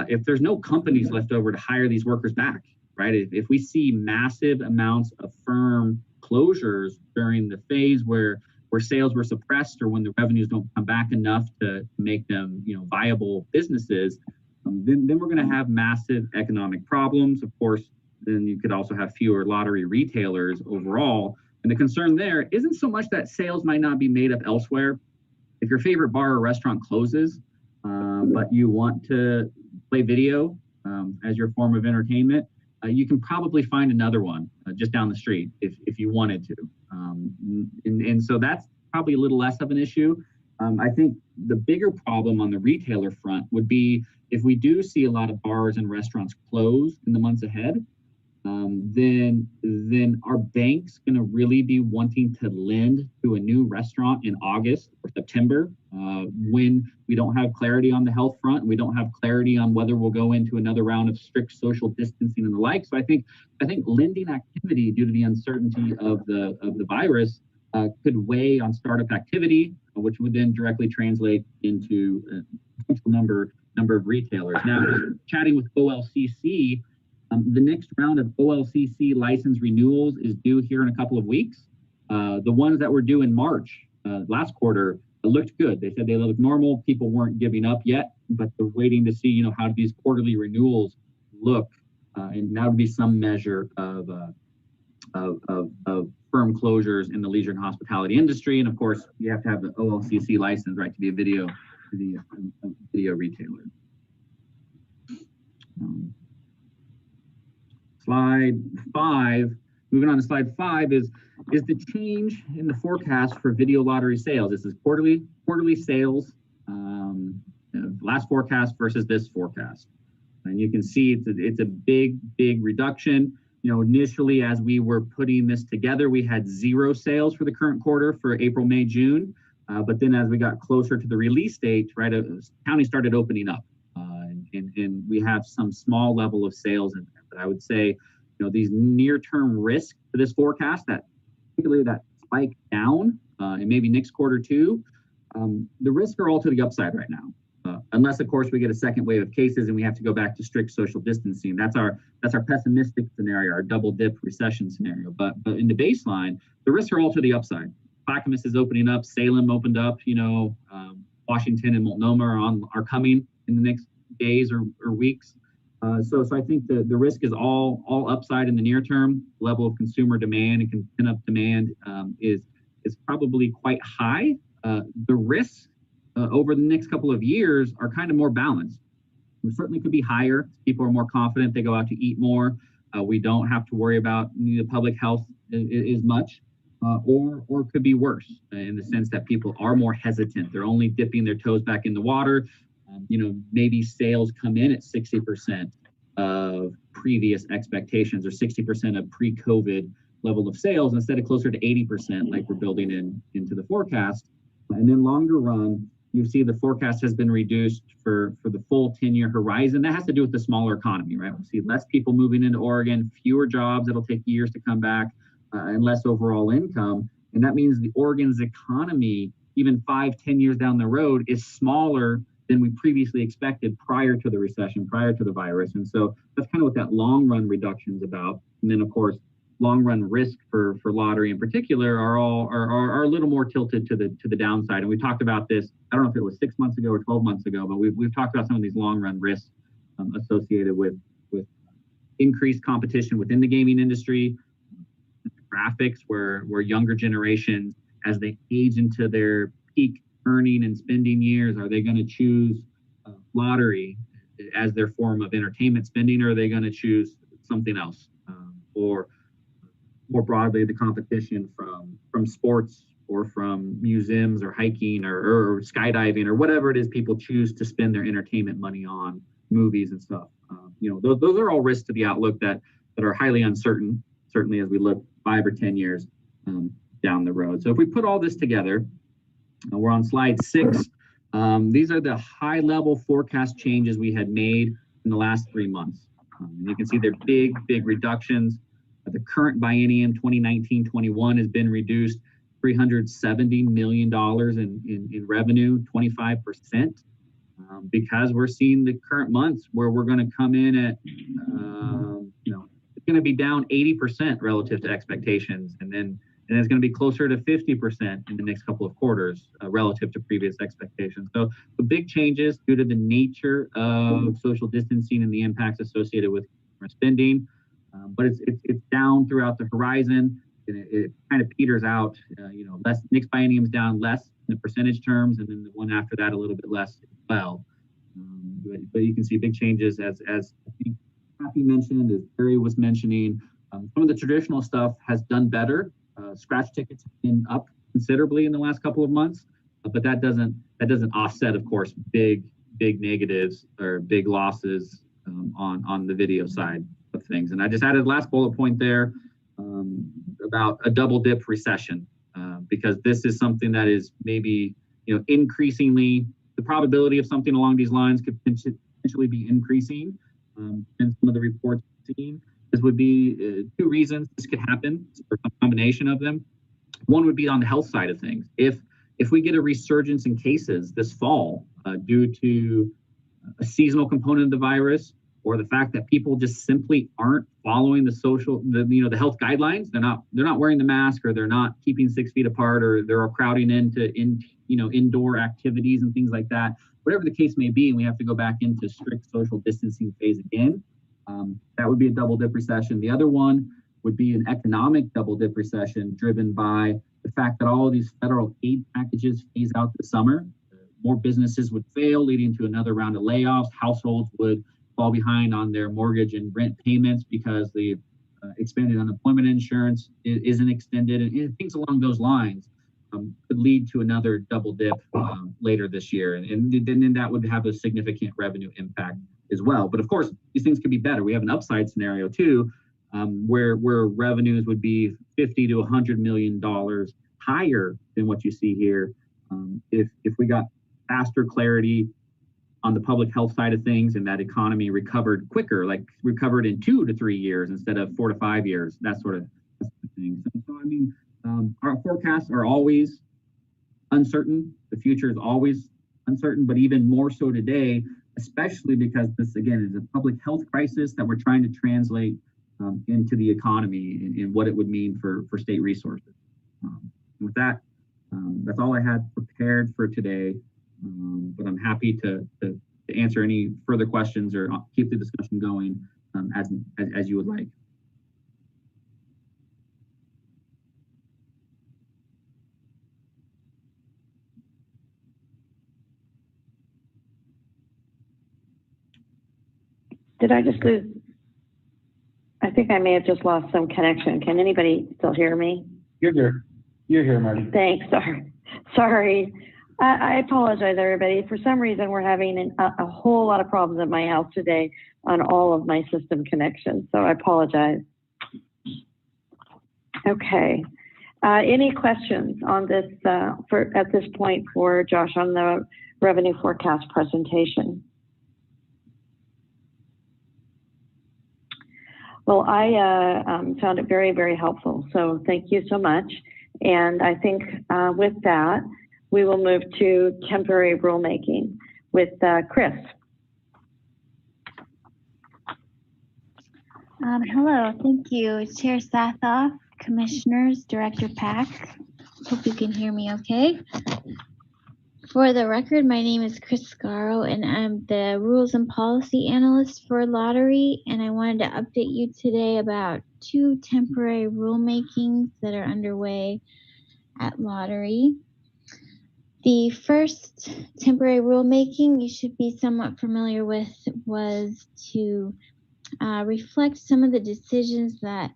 [SPEAKER 11] if there's no companies left over to hire these workers back, right? If we see massive amounts of firm closures during the phase where sales were suppressed or when the revenues don't come back enough to make them, you know, viable businesses, then we're going to have massive economic problems. Of course, then you could also have fewer lottery retailers overall. And the concern there isn't so much that sales might not be made up elsewhere. If your favorite bar or restaurant closes, but you want to play video as your form of entertainment, you can probably find another one just down the street if you wanted to. And so that's probably a little less of an issue. I think the bigger problem on the retailer front would be if we do see a lot of bars and restaurants close in the months ahead, then are banks going to really be wanting to lend to a new restaurant in August or September when we don't have clarity on the health front and we don't have clarity on whether we'll go into another round of strict social distancing and the like? So I think lending activity due to the uncertainty of the virus could weigh on startup activity, which would then directly translate into a potential number of retailers. Now, chatting with OLCC. The next round of OLCC license renewals is due here in a couple of weeks. The ones that were due in March last quarter looked good. They said they looked normal. People weren't giving up yet, but they're waiting to see, you know, how these quarterly renewals look, and that would be some measure of firm closures in the leisure and hospitality industry. And of course, you have to have the OLCC license, right, to be a video retailer. Slide 5, moving on to slide 5 is the change in the forecast for video lottery sales. This is quarterly sales, last forecast versus this forecast. And you can see it's a big reduction. You know, initially as we were putting this together, we had 0 sales for the current quarter for April, May, June. But then as we got closer to the release date, right, county started opening up, and we have some small level of sales in there. But I would say, these near-term risks to this forecast, that particularly that spike down, and maybe next quarter too, the risks are all to the upside right now. Unless, of course, we get a second wave of cases and we have to go back to strict social distancing. That's our pessimistic scenario, our double dip recession scenario. But in the baseline, the risks are all to the upside. Clackamas is opening up, Salem opened up, Washington and Multnomah are coming in the next days or weeks. So I think the risk is all upside in the near term. Level of consumer demand and pent-up demand is probably quite high. The risks over the next couple of years are kind of more balanced. We certainly could be higher. People are more confident. They go out to eat more. We don't have to worry about the public health as much, or could be worse in the sense that people are more hesitant. They're only dipping their toes back in the water. Maybe sales come in at 60% of previous expectations or 60% of pre-COVID level of sales instead of closer to 80% like we're building into the forecast. And then longer run, you see the forecast has been reduced for the full 10-year horizon. That has to do with the smaller economy, right? We'll see less people moving into Oregon, fewer jobs that'll take years to come back, and less overall income. And that means the Oregon's economy, even 5-10 years down the road, is smaller than we previously expected prior to the recession, prior to the virus. And so that's kind of what that long run reduction is about. And then, of course, long run risk for lottery in particular are a little more tilted to the downside. And we talked about this, I don't know if it was 6 months ago or 12 months ago, but we've talked about some of these long run risks associated with increased competition within the gaming industry, graphics where younger generations, as they age into their peak earning and spending years, are they going to choose lottery as their form of entertainment spending, or are they going to choose something else? Or more broadly, the competition from sports or from museums or hiking or skydiving or whatever it is people choose to spend their entertainment money on, movies and stuff. Those are all risks to the outlook that are highly uncertain, certainly as we look 5 or 10 years down the road. So if we put all this together, we're on slide 6. These are the high level forecast changes we had made in the last 3 months. You can see they're big reductions. The current biennium 2019-21 has been reduced $370 million in revenue, 25%, because we're seeing the current months where we're going to come in at, it's going to be down 80% relative to expectations, and it's going to be closer to 50% in the next couple of quarters relative to previous expectations. So the big changes due to the nature of social distancing and the impacts associated with spending. But it's down throughout the horizon, and it kind of peters out. Next biennium's down less in the percentage terms, and then the one after that a little bit less as well. But you can see big changes as I think Kathy mentioned, as Barry was mentioning. Some of the traditional stuff has done better. Scratch tickets have been up considerably in the last couple of months, but that doesn't offset, of course, big negatives or big losses on the video side of things. And I just added last bullet point there about a double dip recession, because this is something that is maybe increasingly, the probability of something along these lines could potentially be increasing. And some of the reports we've seen, this would be 2 reasons this could happen, or a combination of them. One would be on the health side of things. If we get a resurgence in cases this fall due to a seasonal component of the virus, or the fact that people just simply aren't following the health guidelines, they're not wearing the mask, or they're not keeping 6 feet apart, or they're crowding into indoor activities and things like that. Whatever the case may be, and we have to go back into strict social distancing phase again, that would be a double dip recession. The other one would be an economic double dip recession driven by the fact that all of these federal aid packages phase out this summer. More businesses would fail, leading to another round of layoffs. Households would fall behind on their mortgage and rent payments because the expanded unemployment insurance isn't extended, and things along those lines could lead to another double dip later this year, and then that would have a significant revenue impact as well. But of course, these things could be better. We have an upside scenario too, where revenues would be $50 to $100 million higher than what you see here, If we got faster clarity on the public health side of things and that economy recovered quicker, like recovered in 2 to 3 years instead of 4 to 5 years, that sort of thing. So I mean, our forecasts are always uncertain. The future is always uncertain, but even more so today, especially because this, again, is a public health crisis that we're trying to translate into the economy and what it would mean for state resources. With that, that's all I had prepared for today, but I'm happy to answer any further questions or keep the discussion going as you would like.
[SPEAKER 3] Did I just lose? I think I may have just lost some connection. Can anybody still hear me?
[SPEAKER 6] You're here. You're here, Marty.
[SPEAKER 3] Thanks. Sorry. I apologize, everybody. For some reason, we're having a whole lot of problems at my house today on all of my system connections. So I apologize. Okay. Any questions on this at this point for Josh on the revenue forecast presentation? Well, I found it very, very helpful. So thank you so much. And I think with that, we will move to temporary rulemaking with Chris.
[SPEAKER 13] Hello, thank you. Chair Sathoff, Commissioners, Director Pack. Hope you can hear me okay. For the record, my name is Chris Scaro, and I'm the Rules and Policy Analyst for Lottery, and I wanted to update you today about 2 temporary rulemakings that are underway at Lottery. The first temporary rulemaking you should be somewhat familiar with was to reflect some of the decisions that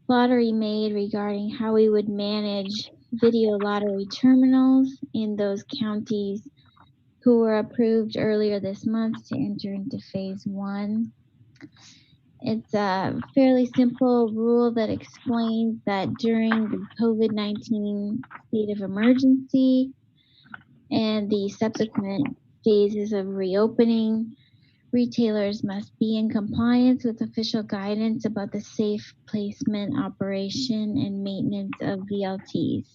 [SPEAKER 13] Lottery made regarding how we would manage video lottery terminals in those counties who were approved earlier this month to enter into phase 1. It's a fairly simple rule that explains that during the COVID-19 state of emergency and the subsequent phases of reopening, retailers must be in compliance with official guidance about the safe placement, operation, and maintenance of VLTs.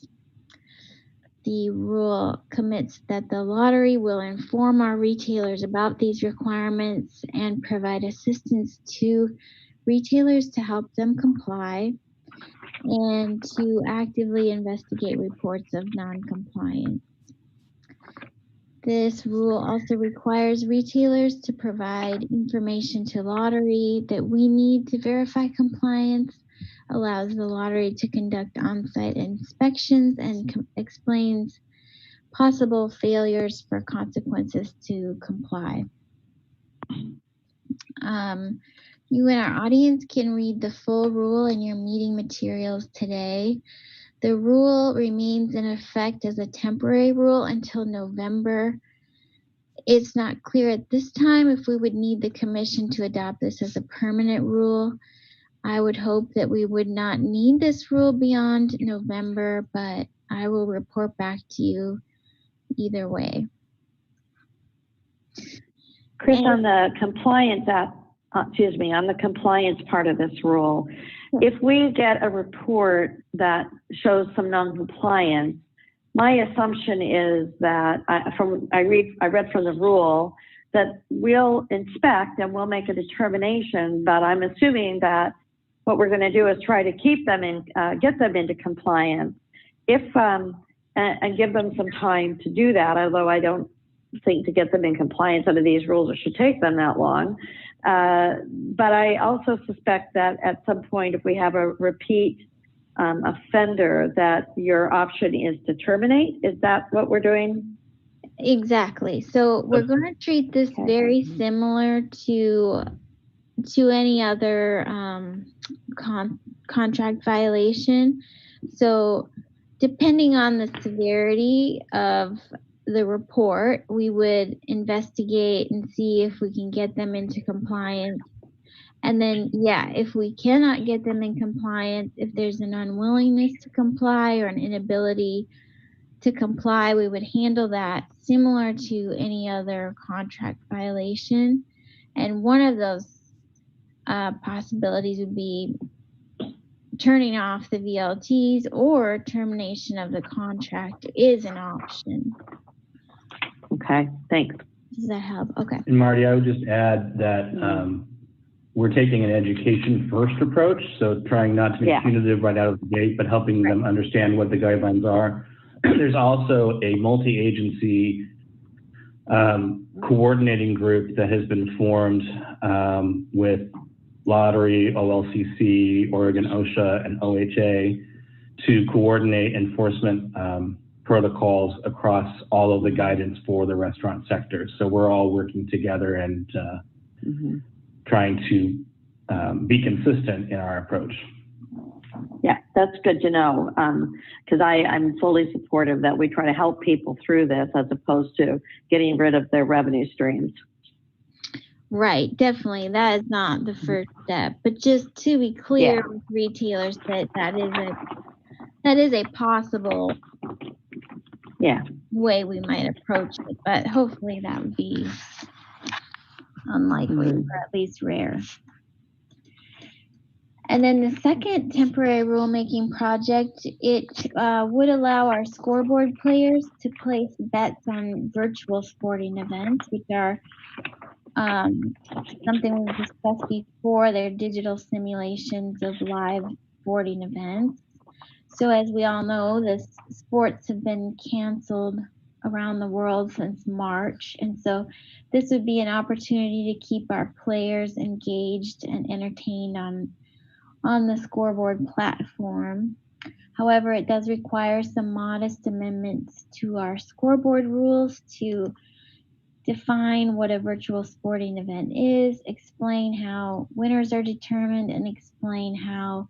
[SPEAKER 13] The rule commits that the lottery will inform our retailers about these requirements and provide assistance to retailers to help them comply and to actively investigate reports of non-compliance. This rule also requires retailers to provide information to Lottery that we need to verify compliance, allows the Lottery to conduct on-site inspections, and explains possible failures for consequences to comply. You and our audience can read the full rule in your meeting materials today. The rule remains in effect as a temporary rule until November. It's not clear at this time if we would need the commission to adopt this as a permanent rule. I would hope that we would not need this rule beyond November, but I will report back to you either way.
[SPEAKER 3] Chris, on the compliance on the compliance part of this rule, if we get a report that shows some non-compliance, my assumption is that I read from the rule that we'll inspect and we'll make a determination, but I'm assuming that what we're going to do is try to keep them in, get them into compliance, and give them some time to do that. Although I don't think to get them in compliance under these rules, it should take them that long. But I also suspect that at some point, if we have a repeat offender, that your option is to terminate. Is that what we're doing?
[SPEAKER 13] Exactly. So we're going to treat this very similar to any other contract violation. So depending on the severity of the report, we would investigate and see if we can get them into compliance. And then, yeah, if we cannot get them in compliance, if there's an unwillingness to comply or an inability to comply, we would handle that similar to any other contract violation. And one of those possibilities would be turning off the VLTs, or termination of the contract is an option.
[SPEAKER 3] Okay, thanks.
[SPEAKER 13] Does that help? Okay.
[SPEAKER 6] And Marty, I would just add that we're taking an education first approach, so trying not to be punitive right out of the gate, but helping them understand what the guidelines are. There's also a multi-agency coordinating group that has been formed with Lottery, OLCC, Oregon OSHA, and OHA to coordinate enforcement protocols across all of the guidance for the restaurant sector. So we're all working together and trying to be consistent in our approach.
[SPEAKER 3] Yeah, that's good to know, because I'm fully supportive that we try to help people through this as opposed to getting rid of their revenue streams.
[SPEAKER 13] Right, definitely. That is not the first step, but just to be clear with retailers that is a possible way we might approach it, but hopefully that would be unlikely, or at least rare. And then the second temporary rulemaking project, it would allow our scoreboard players to place bets on virtual sporting events, which are something we've discussed before. They're digital simulations of live sporting events. So as we all know, the sports have been canceled around the world since March. And so this would be an opportunity to keep our players engaged and entertained on the scoreboard platform. However, it does require some modest amendments to our scoreboard rules to define what a virtual sporting event is, explain how winners are determined, and explain how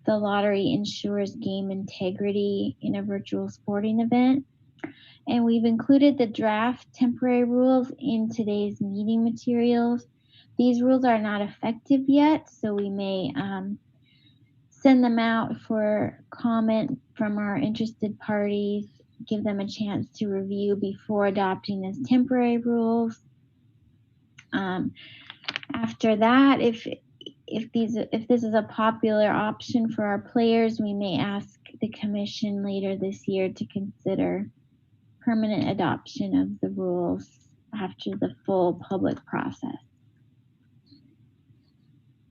[SPEAKER 13] the lottery ensures game integrity in a virtual sporting event. And we've included the draft temporary rules in today's meeting materials. These rules are not effective yet, so we may send them out for comment from our interested parties, give them a chance to review before adopting as temporary rules. After that, if this is a popular option for our players, we may ask the commission later this year to consider permanent adoption of the rules after the full public process.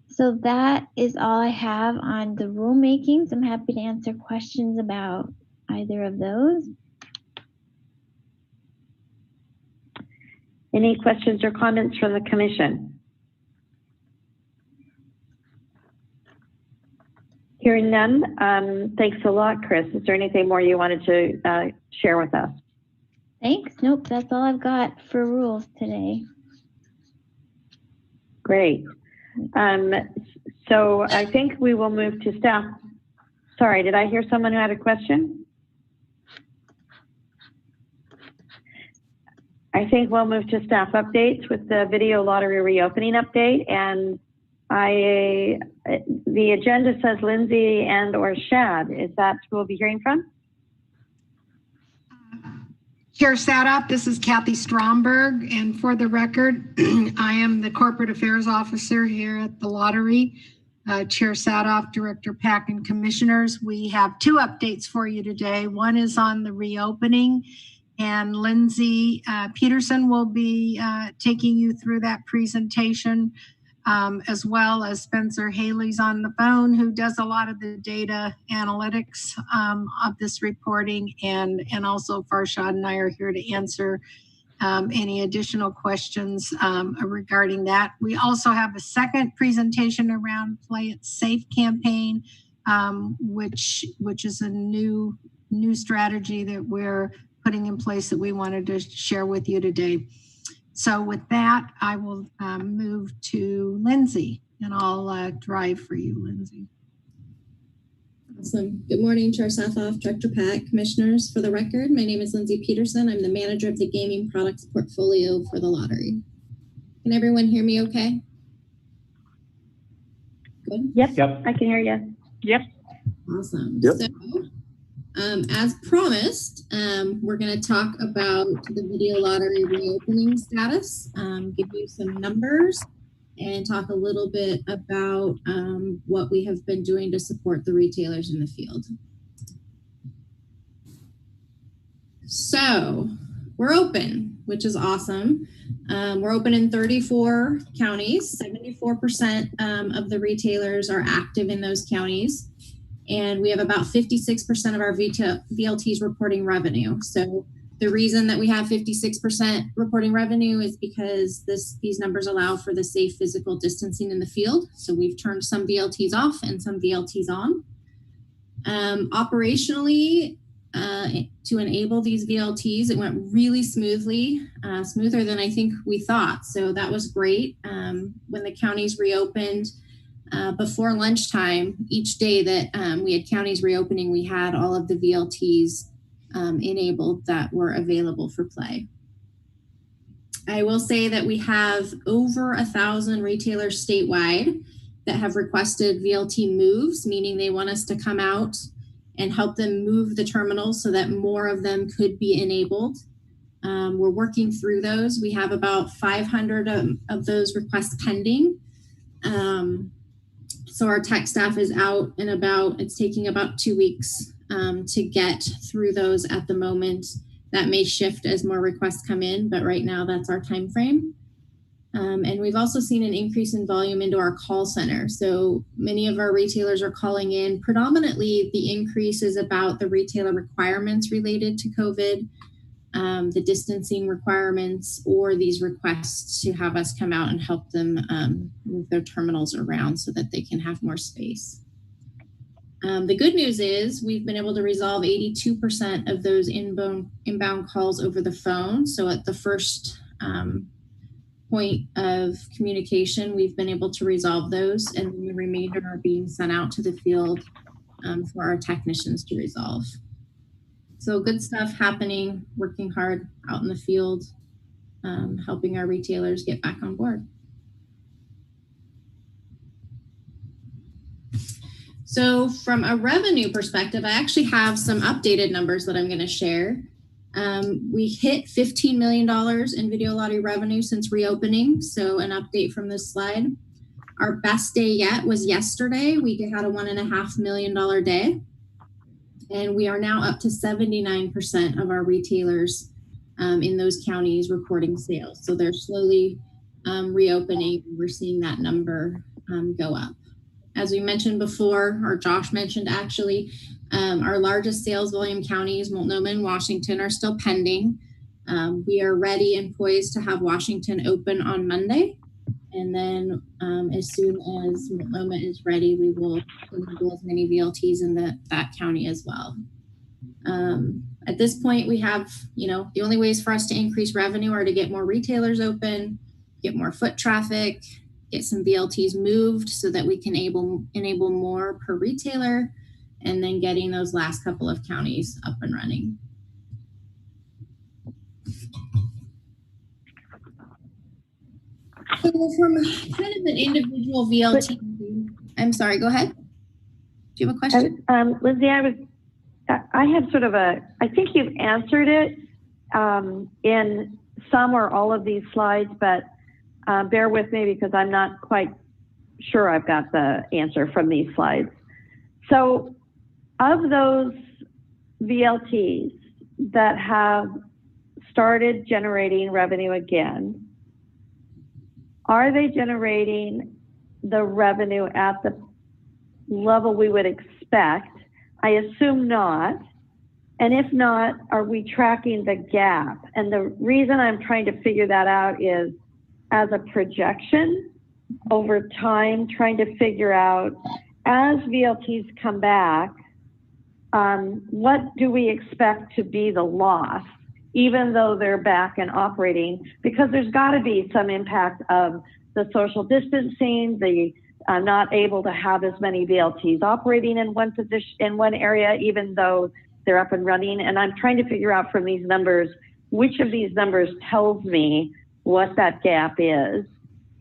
[SPEAKER 13] So that is all I have on the rulemakings. I'm happy to answer questions about either of those.
[SPEAKER 3] Any questions or comments from the commission? Hearing none, thanks a lot, Chris. Is there anything more you wanted to share with us?
[SPEAKER 13] Thanks. Nope, that's all I've got for rules today.
[SPEAKER 3] Great. So I think we will move to staff. Sorry, did I hear someone who had a question? I think we'll move to staff updates with the video lottery reopening update. And the agenda says Lindsay and or Shad. Is that who we'll be hearing from?
[SPEAKER 14] Chair Sadoff, this is Kathy Stromberg, and for the record, I am the Corporate Affairs Officer here at the Lottery. Chair Sadoff, Director Pack, and Commissioners, we have two updates for you today. One is on the reopening, and Lindsay Peterson will be taking you through that presentation, as well as Spencer Haley's on the phone, who does a lot of the data analytics of this reporting, and also Farshad and I are here to answer any additional questions regarding that. We also have a second presentation around Play It Safe campaign, which is a new strategy that we're putting in place that we wanted to share with you today. So with that, I will move to Lindsay, and I'll drive for you, Lindsay.
[SPEAKER 15] Awesome. Good morning, Chair Safoff, Director Pack, Commissioners. For the record, my name is Lindsay Peterson. I'm the manager of the gaming products portfolio for the lottery. Can everyone hear me okay? Good?
[SPEAKER 3] Yep. I can hear you.
[SPEAKER 12] Yep.
[SPEAKER 15] Awesome.
[SPEAKER 5] Yep.
[SPEAKER 15] So, As promised, we're going to talk about the video lottery reopening status, give you some numbers, and talk a little bit about what we have been doing to support the retailers in the field. So we're open, which is awesome. We're open in 34 counties. 74% of the retailers are active in those counties. And we have about 56% of our VLTs reporting revenue. So the reason that we have 56% reporting revenue is because these numbers allow for the safe physical distancing in the field. So we've turned some VLTs off and some VLTs on. Operationally, to enable these VLTs, it went really smoothly, smoother than I think we thought. So that was great. When the counties reopened, before lunchtime, each day that we had counties reopening, we had all of the VLTs enabled that were available for play. I will say that we have over 1,000 retailers statewide that have requested VLT moves, meaning they want us to come out and help them move the terminals so that more of them could be enabled. We're working through those. We have about 500 of those requests pending. So our tech staff is out and about. It's taking about 2 weeks to get through those at the moment. That may shift as more requests come in, but right now that's our time frame. And we've also seen an increase in volume into our call center. So many of our retailers are calling in. Predominantly, the increase is about the retailer requirements related to COVID, the distancing requirements, or these requests to have us come out and help them move their terminals around so that they can have more space. The good news is we've been able to resolve 82% of those inbound calls over the phone. So at the first point of communication, we've been able to resolve those, and the remainder are being sent out to the field for our technicians to resolve. So good stuff happening, working hard out in the field, helping our retailers get back on board. So from a revenue perspective, I actually have some updated numbers that I'm going to share. We hit $15 million in video lottery revenue since reopening. So an update from this slide. Our best day yet was yesterday. We had a $1.5 million day. And we are now up to 79% of our retailers in those counties reporting sales. So they're slowly reopening. We're seeing that number go up. As we mentioned before, or Josh mentioned actually, our largest sales volume counties, Multnomah and Washington, are still pending. We are ready and poised to have Washington open on Monday. And then as soon as Multnomah is ready, we will enable as many VLTs in that county as well. At this point, we have, the only ways for us to increase revenue are to get more retailers open, get more foot traffic, get some VLTs moved so that we can enable more per retailer, and then getting those last couple of counties up and running. So from kind of an individual VLT, I'm sorry, go ahead. Do you have a question?
[SPEAKER 3] Lindsay, I have sort of I think you've answered it in some or all of these slides, but bear with me because I'm not quite sure I've got the answer from these slides. So of those VLTs that have started generating revenue again, are they generating the revenue at the level we would expect? I assume not. And if not, are we tracking the gap? And the reason I'm trying to figure that out is as a projection over time, trying to figure out as VLTs come back, what do we expect to be the loss, even though they're back and operating? Because there's got to be some impact of the social distancing, the not able to have as many VLTs operating in one position, in one area, even though they're up and running. And I'm trying to figure out from these numbers, which of these numbers tells me what that gap is.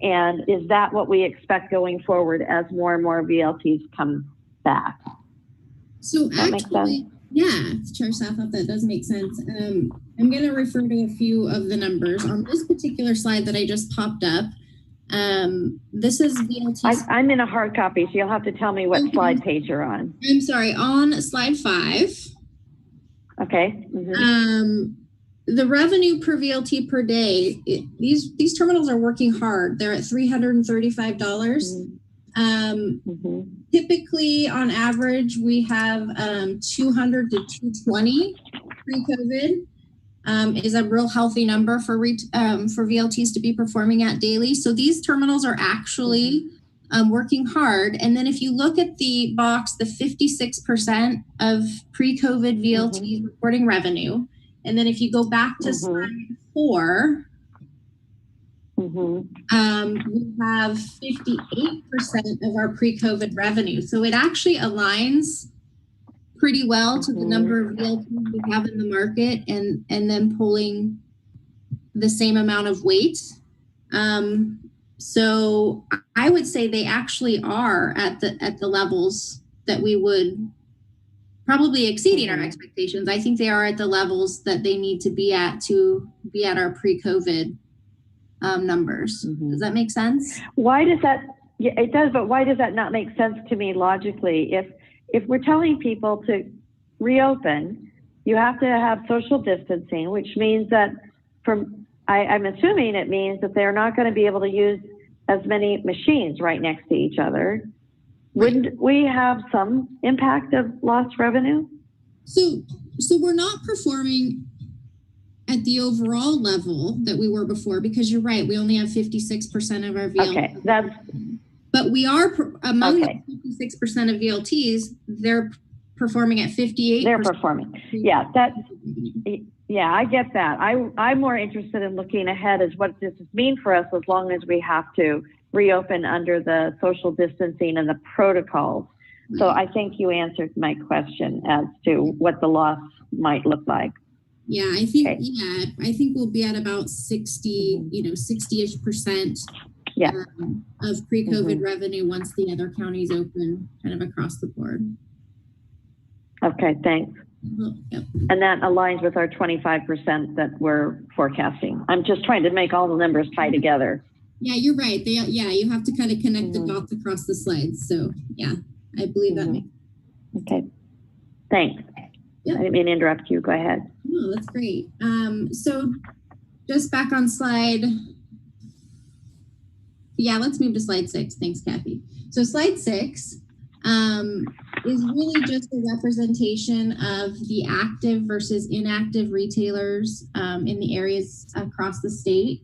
[SPEAKER 3] And is that what we expect going forward as more and more VLTs come back?
[SPEAKER 15] So
[SPEAKER 3] that makes sense?
[SPEAKER 15] Yeah, Chair Sathoff, that does make sense. I'm going to refer to a few of the numbers on this particular slide that I just popped up. This is VLT.
[SPEAKER 3] I'm in a hard copy, so you'll have to tell me what slide page you're on.
[SPEAKER 15] I'm sorry, on slide 5.
[SPEAKER 3] Okay. Mm-hmm.
[SPEAKER 15] The revenue per VLT per day, these terminals are working hard. They're at $335.
[SPEAKER 3] Mm-hmm.
[SPEAKER 15] Typically, on average, we have 200 to 220 pre-COVID. Is a real healthy number for VLTs to be performing at daily. So these terminals are actually working hard. And then if you look at the box, the 56% of pre-COVID VLTs reporting revenue, and then if you go back to slide 4, we have 58% of our pre-COVID revenue. So it actually aligns pretty well to the number of VLTs we have in the market, and then pulling the same amount of weight. So I would say they actually are at the levels that we would probably exceeding our expectations. I think they are at the levels that they need to be at our pre-COVID numbers. Does that make sense?
[SPEAKER 3] Why does that? Yeah, it does. But why does that not make sense to me logically? If we're telling people to reopen, you have to have social distancing, which means that I'm assuming it means that they're not going to be able to use as many machines right next to each other. Wouldn't we have some impact of lost revenue?
[SPEAKER 15] So we're not performing at the overall level that we were before, because you're right, we only have 56% of our VLTs.
[SPEAKER 3] Okay,
[SPEAKER 15] but we are among the 56% of VLTs, they're performing at 58%.
[SPEAKER 3] They're performing. Yeah, I get that. I'm more interested in looking ahead as what does this mean for us as long as we have to reopen under the social distancing and the protocols. So I think you answered my question as to what the loss might look like.
[SPEAKER 15] Yeah, I think we'll be at about 60-ish% of pre-COVID revenue once the other counties open, kind of across the board.
[SPEAKER 3] Okay, thanks.
[SPEAKER 15] Yep.
[SPEAKER 3] And that aligns with our 25% that we're forecasting. I'm just trying to make all the numbers tie together.
[SPEAKER 15] Yeah, you're right. You have to kind of connect the dots across the slides. So yeah, I believe that makes sense.
[SPEAKER 3] Okay, thanks. Yep. I didn't mean to interrupt you. Go ahead.
[SPEAKER 15] No, that's great. So just back on slide. Yeah, let's move to slide 6. Thanks, Kathy. So slide 6 is really just a representation of the active versus inactive retailers in the areas across the state.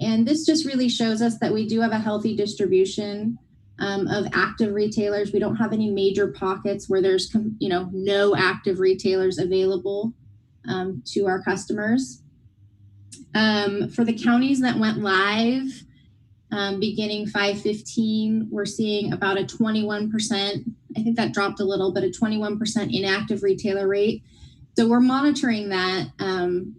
[SPEAKER 15] And this just really shows us that we do have a healthy distribution of active retailers. We don't have any major pockets where there's no active retailers available to our customers. For the counties that went live beginning 5/15, we're seeing about a 21%. I think that dropped a little, but a 21% inactive retailer rate. So we're monitoring that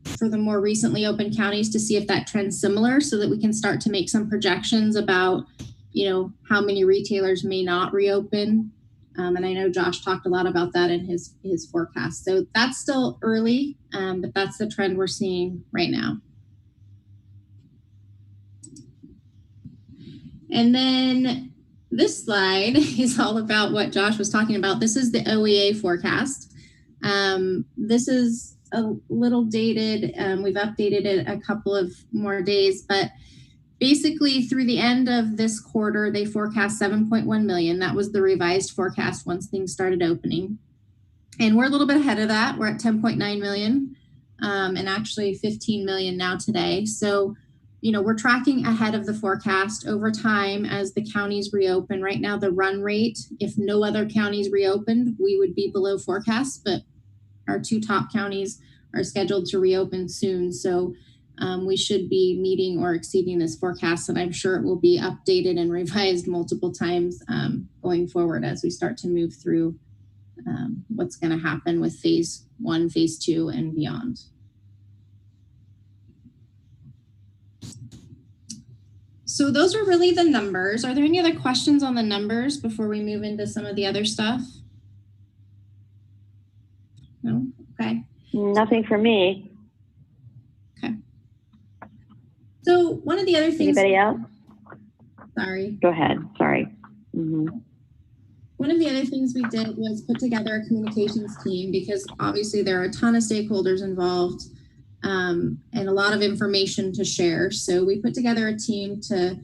[SPEAKER 15] for the more recently open counties to see if that trend's similar, so that we can start to make some projections about, how many retailers may not reopen. And I know Josh talked a lot about that in his forecast. So that's still early, but that's the trend we're seeing right now. And then this slide is all about what Josh was talking about. This is the OEA forecast. This is a little dated. We've updated it a couple of more days, but basically through the end of this quarter, they forecast 7.1 million. That was the revised forecast once things started opening. And we're a little bit ahead of that. We're at 10.9 million and actually 15 million now today. So, we're tracking ahead of the forecast over time as the counties reopen. Right now, the run rate, if no other counties reopened, we would be below forecast, but our 2 top counties are scheduled to reopen soon. So we should be meeting or exceeding this forecast, and I'm sure it will be updated and revised multiple times going forward as we start to move through what's going to happen with phase 1, phase 2, and beyond. So those are really the numbers. Are there any other questions on the numbers before we move into some of the other stuff? No? Okay.
[SPEAKER 3] Nothing for me.
[SPEAKER 15] Okay. So one of the other things.
[SPEAKER 3] Anybody else?
[SPEAKER 15] Sorry.
[SPEAKER 3] Go ahead. Sorry. Mm-hmm.
[SPEAKER 15] One of the other things we did was put together a communications team, because obviously there are a ton of stakeholders involved and a lot of information to share. So we put together a team to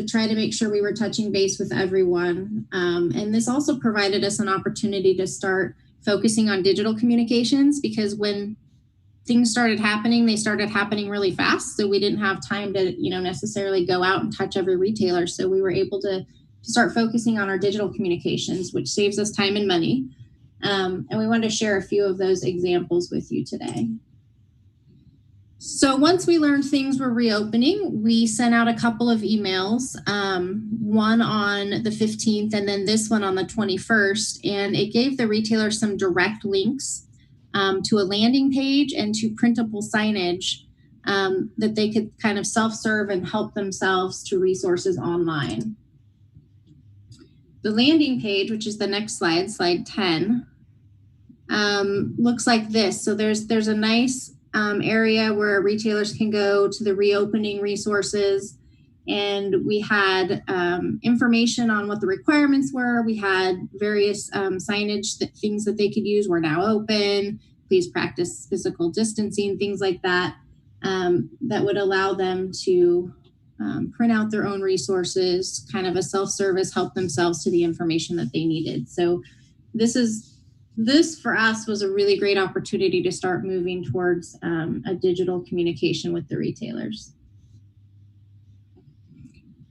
[SPEAKER 15] try to make sure we were touching base with everyone. And this also provided us an opportunity to start focusing on digital communications, because when things started happening, they started happening really fast. So we didn't have time to, necessarily go out and touch every retailer. So we were able to start focusing on our digital communications, which saves us time and money. And we wanted to share a few of those examples with you today. So once we learned things were reopening, we sent out a couple of emails, one on the 15th and then this one on the 21st. And it gave the retailer some direct links to a landing page and to printable signage that they could kind of self-serve and help themselves to resources online. The landing page, which is the next slide, slide 10, looks like this. So there's a nice area where retailers can go to the reopening resources. And we had information on what the requirements were. We had various signage, things that they could use. We're now open. Please practice physical distancing, things like that, that would allow them to print out their own resources, kind of a self-service, help themselves to the information that they needed. So this for us was a really great opportunity to start moving towards a digital communication with the retailers.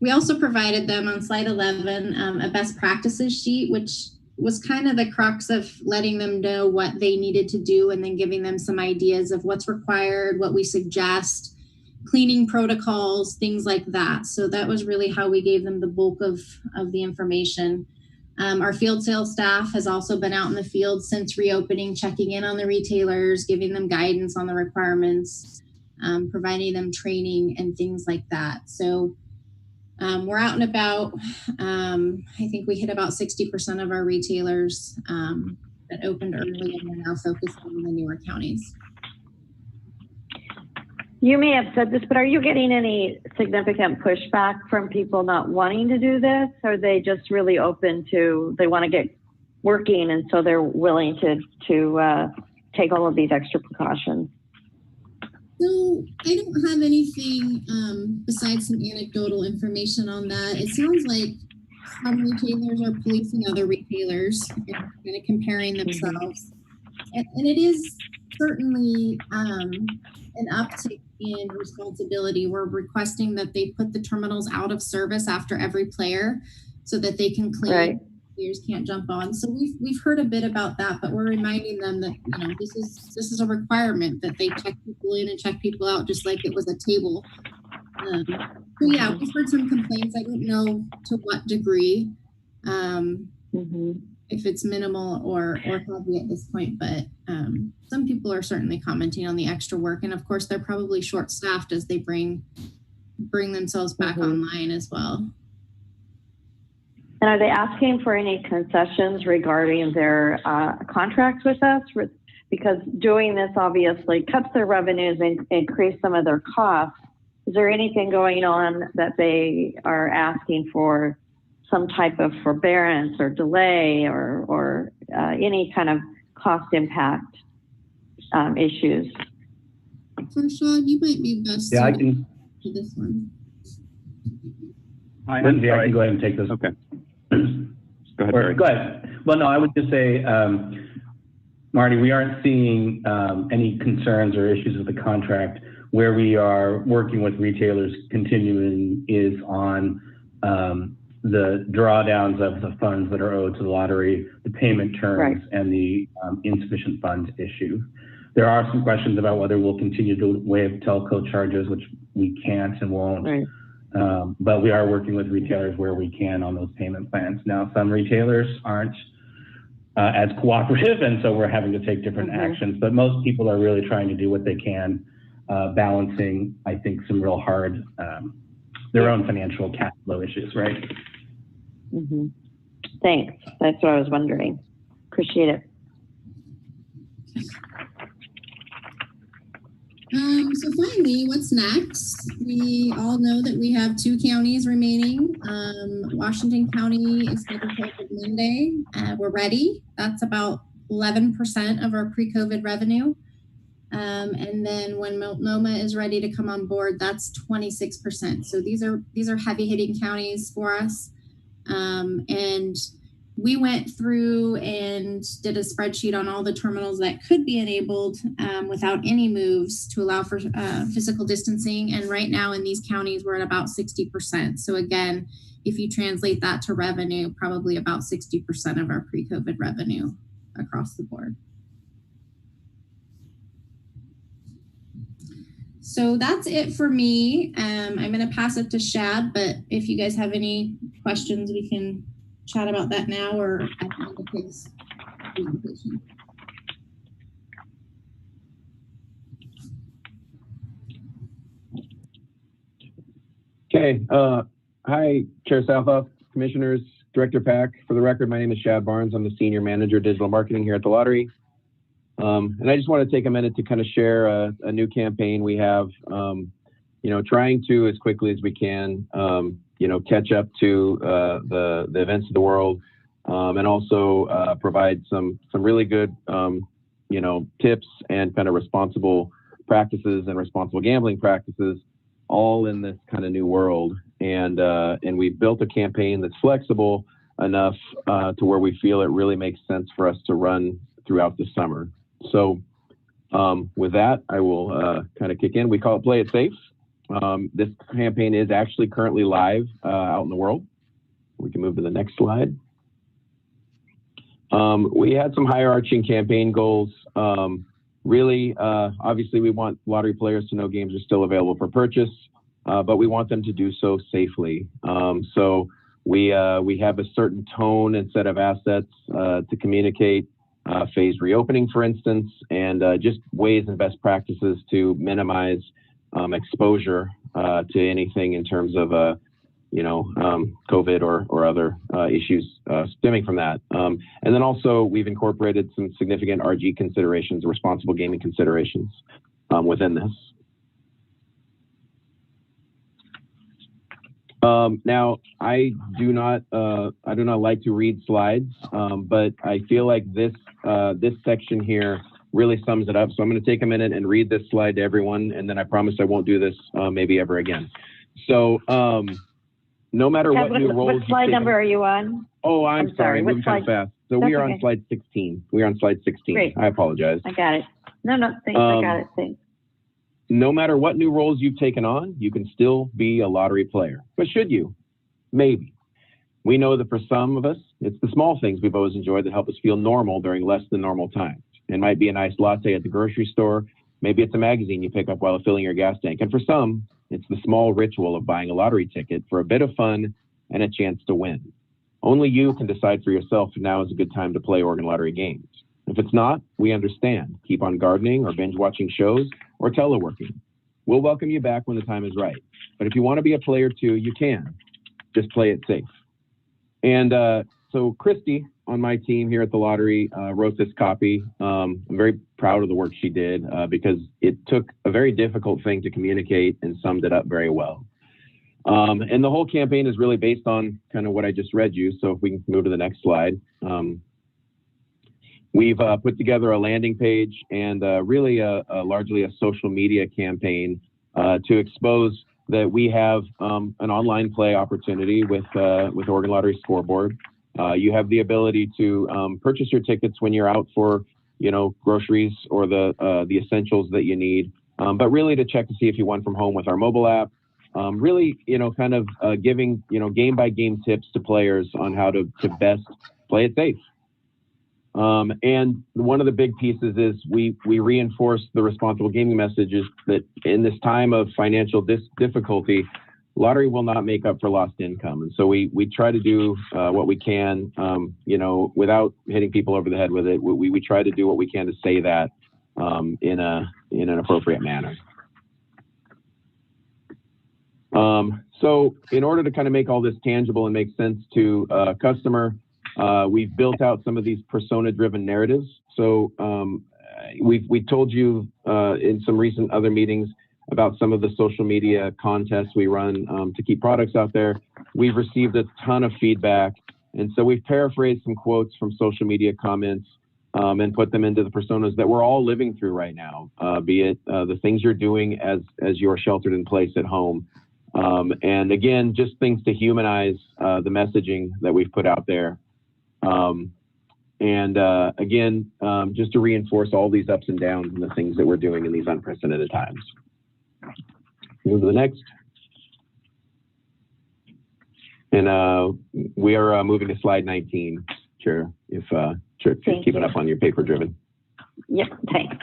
[SPEAKER 15] We also provided them on slide 11 a best practices sheet, which was kind of the crux of letting them know what they needed to do and then giving them some ideas of what's required, what we suggest, cleaning protocols, things like that. So that was really how we gave them the bulk of the information. Our field sales staff has also been out in the field since reopening, checking in on the retailers, giving them guidance on the requirements, providing them training and things like that. So we're out and about. I think we hit about 60% of our retailers that opened early, and we're now focused on the newer counties.
[SPEAKER 3] You may have said this, but are you getting any significant pushback from people not wanting to do this? Or are they just really open to, they want to get working, and so they're willing to take all of these extra precautions?
[SPEAKER 15] So I don't have anything besides some anecdotal information on that. It sounds like some retailers are policing other retailers and kind of comparing themselves. And it is certainly an uptick in responsibility. We're requesting that they put the terminals out of service after every player so that they can clean. Right. Players can't jump on. So we've heard a bit about that, but we're reminding them that this is a requirement, that they check people in and check people out just like it was a table. So yeah, we've heard some complaints. I don't know to what degree, if it's minimal or heavy at this point, but some people are certainly commenting on the extra work, and of course they're probably short-staffed as they bring themselves back online as well.
[SPEAKER 3] And are they asking for any concessions regarding their contracts with us? Because doing this obviously cuts their revenues and increase some of their costs. Is there anything going on that they are asking for some type of forbearance or delay or any kind of cost impact issues?
[SPEAKER 15] Farshad, you might be best.
[SPEAKER 6] Yeah, I can.
[SPEAKER 15] To this one.
[SPEAKER 6] Hi, Lindsay, I can go ahead and take this.
[SPEAKER 11] Okay. Go ahead.
[SPEAKER 6] Go ahead. Well, no, I would just say, Marty, we aren't seeing any concerns or issues with the contract. Where we are working with retailers continuing is on the drawdowns of the funds that are owed to the lottery, the payment terms, and the insufficient funds issue. There are some questions about whether we'll continue to waive telco charges, which we can't and won't. But we are working with retailers where we can on those payment plans. Now, some retailers aren't as cooperative, and so we're having to take different actions. But most people are really trying to do what they can, balancing, I think, some real hard, their own financial cash flow issues, right?
[SPEAKER 3] Thanks. That's what I was wondering. Appreciate it.
[SPEAKER 15] So finally, what's next? We all know that we have 2 counties remaining. Washington County is scheduled to open Monday. We're ready. That's about 11% of our pre-COVID revenue. And then when Multnomah is ready to come on board, that's 26%. So these are heavy hitting counties for us. And we went through and did a spreadsheet on all the terminals that could be enabled without any moves to allow for physical distancing. And right now in these counties, we're at about 60%. So again, if you translate that to revenue, probably about 60% of our pre-COVID revenue across the board. So that's it for me. I'm going to pass it to Shad, but if you guys have any questions, we can chat about that now or at the end of his presentation.
[SPEAKER 16] Okay. Hi, Chair Southoff, Commissioners, Director Pack. For the record, my name is Shad Barnes. I'm the Senior Manager, Digital Marketing here at the Lottery. And I just want to take a minute to kind of share a new campaign we have, trying to, as quickly as we can, catch up to the events of the world, and also provide some really good, tips and kind of responsible practices and responsible gambling practices, all in this kind of new world. And we've built a campaign that's flexible enough to where we feel it really makes sense for us to run throughout the summer. So with that, I will kind of kick in. We call it Play It Safe. This campaign is actually currently live out in the world. We can move to the next slide. We had some higher-arching campaign goals. Really, obviously, we want lottery players to know games are still available for purchase, but we want them to do so safely. So we have a certain tone and set of assets to communicate phased reopening, for instance, and just ways and best practices to minimize exposure to anything in terms of, COVID or other issues stemming from that. And then also we've incorporated some significant RG considerations, responsible gaming considerations within this. Now, I do not like to read slides, but I feel like this section here really sums it up. So I'm going to take a minute and read this slide to everyone, and then I promise I won't do this maybe ever again. So no matter what new roles.
[SPEAKER 3] What slide number are you on?
[SPEAKER 16] Oh, I'm sorry. Moving kind of fast. So we are on slide 16. We are on slide 16.
[SPEAKER 3] Great.
[SPEAKER 16] I apologize.
[SPEAKER 3] I got it. No, thanks. I got it. Thanks.
[SPEAKER 16] No matter what new roles you've taken on, you can still be a lottery player. But should you? Maybe. We know that for some of us, it's the small things we've always enjoyed that help us feel normal during less than normal times. It might be a nice latte at the grocery store. Maybe it's a magazine you pick up while filling your gas tank. And for some, it's the small ritual of buying a lottery ticket for a bit of fun and a chance to win. Only you can decide for yourself if now is a good time to play Oregon Lottery games. If it's not, we understand. Keep on gardening or binge watching shows or teleworking. We'll welcome you back when the time is right. But if you want to be a player too, you can. Just play it safe. And so Christy on my team here at the Lottery wrote this copy. I'm very proud of the work she did because it took a very difficult thing to communicate and summed it up very well. And the whole campaign is really based on kind of what I just read you. So if we can move to the next slide. We've put together a landing page and really largely a social media campaign to expose that we have an online play opportunity with Oregon Lottery Scoreboard. You have the ability to purchase your tickets when you're out for, groceries or the essentials that you need, but really to check to see if you won from home with our mobile app. Really, kind of giving, game by game tips to players on how to best play it safe. And one of the big pieces is we reinforce the responsible gaming messages that in this time of financial difficulty, lottery will not make up for lost income. And so we try to do what we can, without hitting people over the head with it. We try to do what we can to say that in an appropriate manner. So in order to kind of make all this tangible and make sense to a customer, we've built out some of these persona-driven narratives. So we told you in some recent other meetings about some of the social media contests we run to keep products out there. We've received a ton of feedback, and so we've paraphrased some quotes from social media comments and put them into the personas that we're all living through right now, be it the things you're doing as you're sheltered in place at home. And again, just things to humanize the messaging that we've put out there. Again, just to reinforce all these ups and downs and the things that we're doing in these unprecedented times. Move to the next. And we are moving to slide 19, Chair, if you're keeping up on your paper driven.
[SPEAKER 3] Yep, thanks.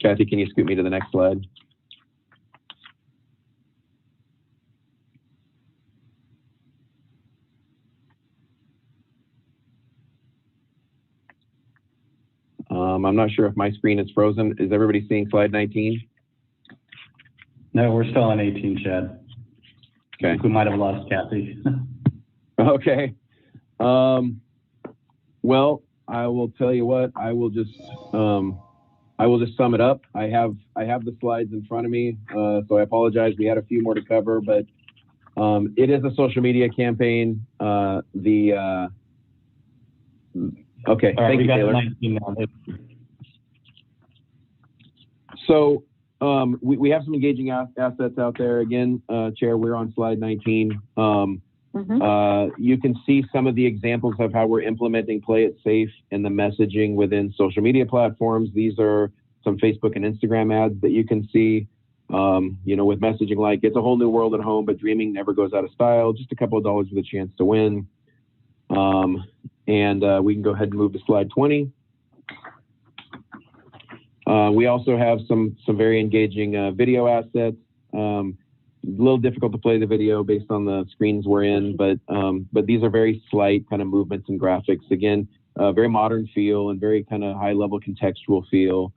[SPEAKER 16] Kathy, can you scoot me to the next slide? I'm not sure if my screen is frozen. Is everybody seeing slide 19?
[SPEAKER 6] No, we're still on 18, Chad.
[SPEAKER 16] Okay.
[SPEAKER 6] We might have lost Kathy.
[SPEAKER 16] Okay. Well, I will tell you what. I will just sum it up. I have the slides in front of me, so I apologize. We had a few more to cover, but it is a social media campaign. Okay.
[SPEAKER 6] All right,
[SPEAKER 16] thank you, Taylor.
[SPEAKER 6] 19 now.
[SPEAKER 16] So we have some engaging assets out there. Again, Chair, we're on slide 19. You can see some of the examples of how we're implementing Play It Safe and the messaging within social media platforms. These are some Facebook and Instagram ads that you can see, with messaging like, it's a whole new world at home, but dreaming never goes out of style. Just a couple of dollars with a chance to win. We can go ahead and move to slide 20. We also have some very engaging video assets. A little difficult to play the video based on the screens we're in, but these are very slight kind of movements and graphics. Again, very modern feel and very kind of high level contextual feel.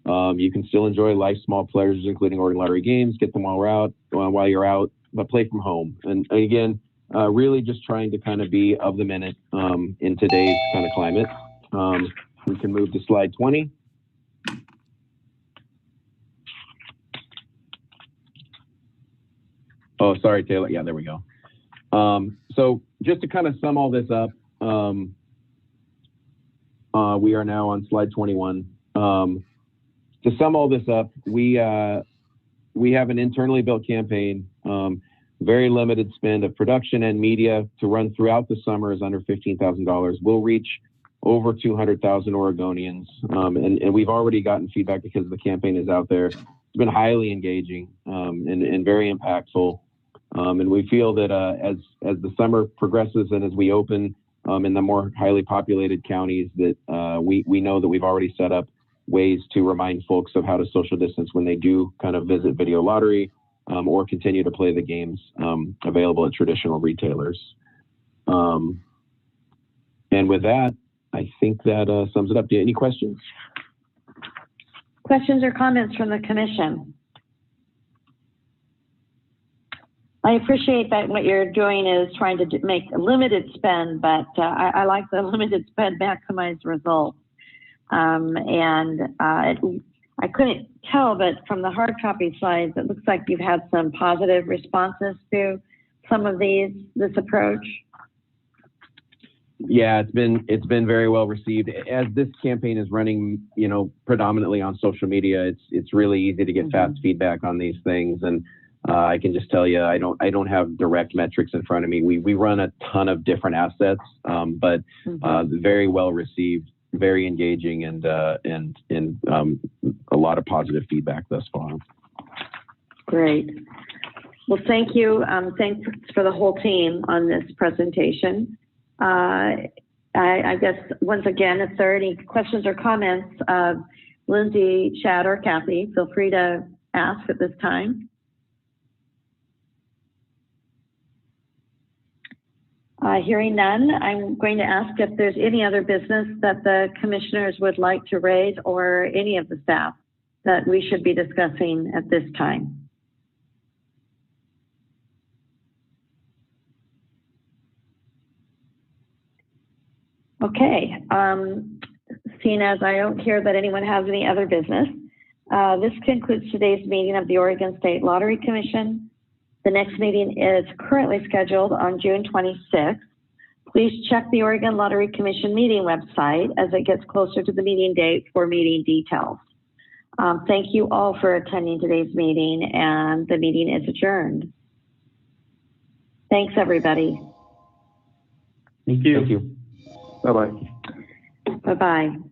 [SPEAKER 16] You can still enjoy life's small pleasures, including Oregon Lottery games. Get them while you're out, but play from home. And again, really just trying to kind of be of the minute in today's kind of climate. We can move to slide 20. Oh, sorry, Taylor. Yeah, there we go. So just to kind of sum all this up, we are now on slide 21. To sum all this up, we have an internally built campaign, very limited spend of production and media to run throughout the summer is under $15,000. We'll reach over 200,000 Oregonians, and we've already gotten feedback because the campaign is out there. It's been highly engaging and very impactful. And we feel that as the summer progresses and as we open in the more highly populated counties, that we know that we've already set up ways to remind folks of how to social distance when they do kind of visit Video Lottery or continue to play the games available at traditional retailers. And with that, I think that sums it up. Do you have any questions?
[SPEAKER 3] Questions or comments from the commission? I appreciate that what you're doing is trying to make a limited spend, but I like the limited spend maximize results. I couldn't tell, but from the hard copy slides, it looks like you've had some positive responses to some of this approach.
[SPEAKER 16] Yeah, it's been very well received. As this campaign is running, predominantly on social media, it's really easy to get fast feedback on these things. And I can just tell you, I don't have direct metrics in front of me. We run a ton of different assets, but very well received, very engaging, and a lot of positive feedback thus far.
[SPEAKER 3] Great. Well, thank you. Thanks for the whole team on this presentation. I guess, once again, if there are any questions or comments, Lindsay, Chad, or Kathy, feel free to ask at this time. Hearing none, I'm going to ask if there's any other business that the commissioners would like to raise or any of the staff that we should be discussing at this time. Okay, seeing as I don't hear that anyone has any other business, this concludes today's meeting of the Oregon State Lottery Commission. The next meeting is currently scheduled on June 26th. Please check the Oregon Lottery Commission meeting website as it gets closer to the meeting date for meeting details. Thank you all for attending today's meeting, and the meeting is adjourned. Thanks, everybody.
[SPEAKER 6] Thank you.
[SPEAKER 16] Thank you.
[SPEAKER 5] Bye-bye.
[SPEAKER 3] Bye-bye.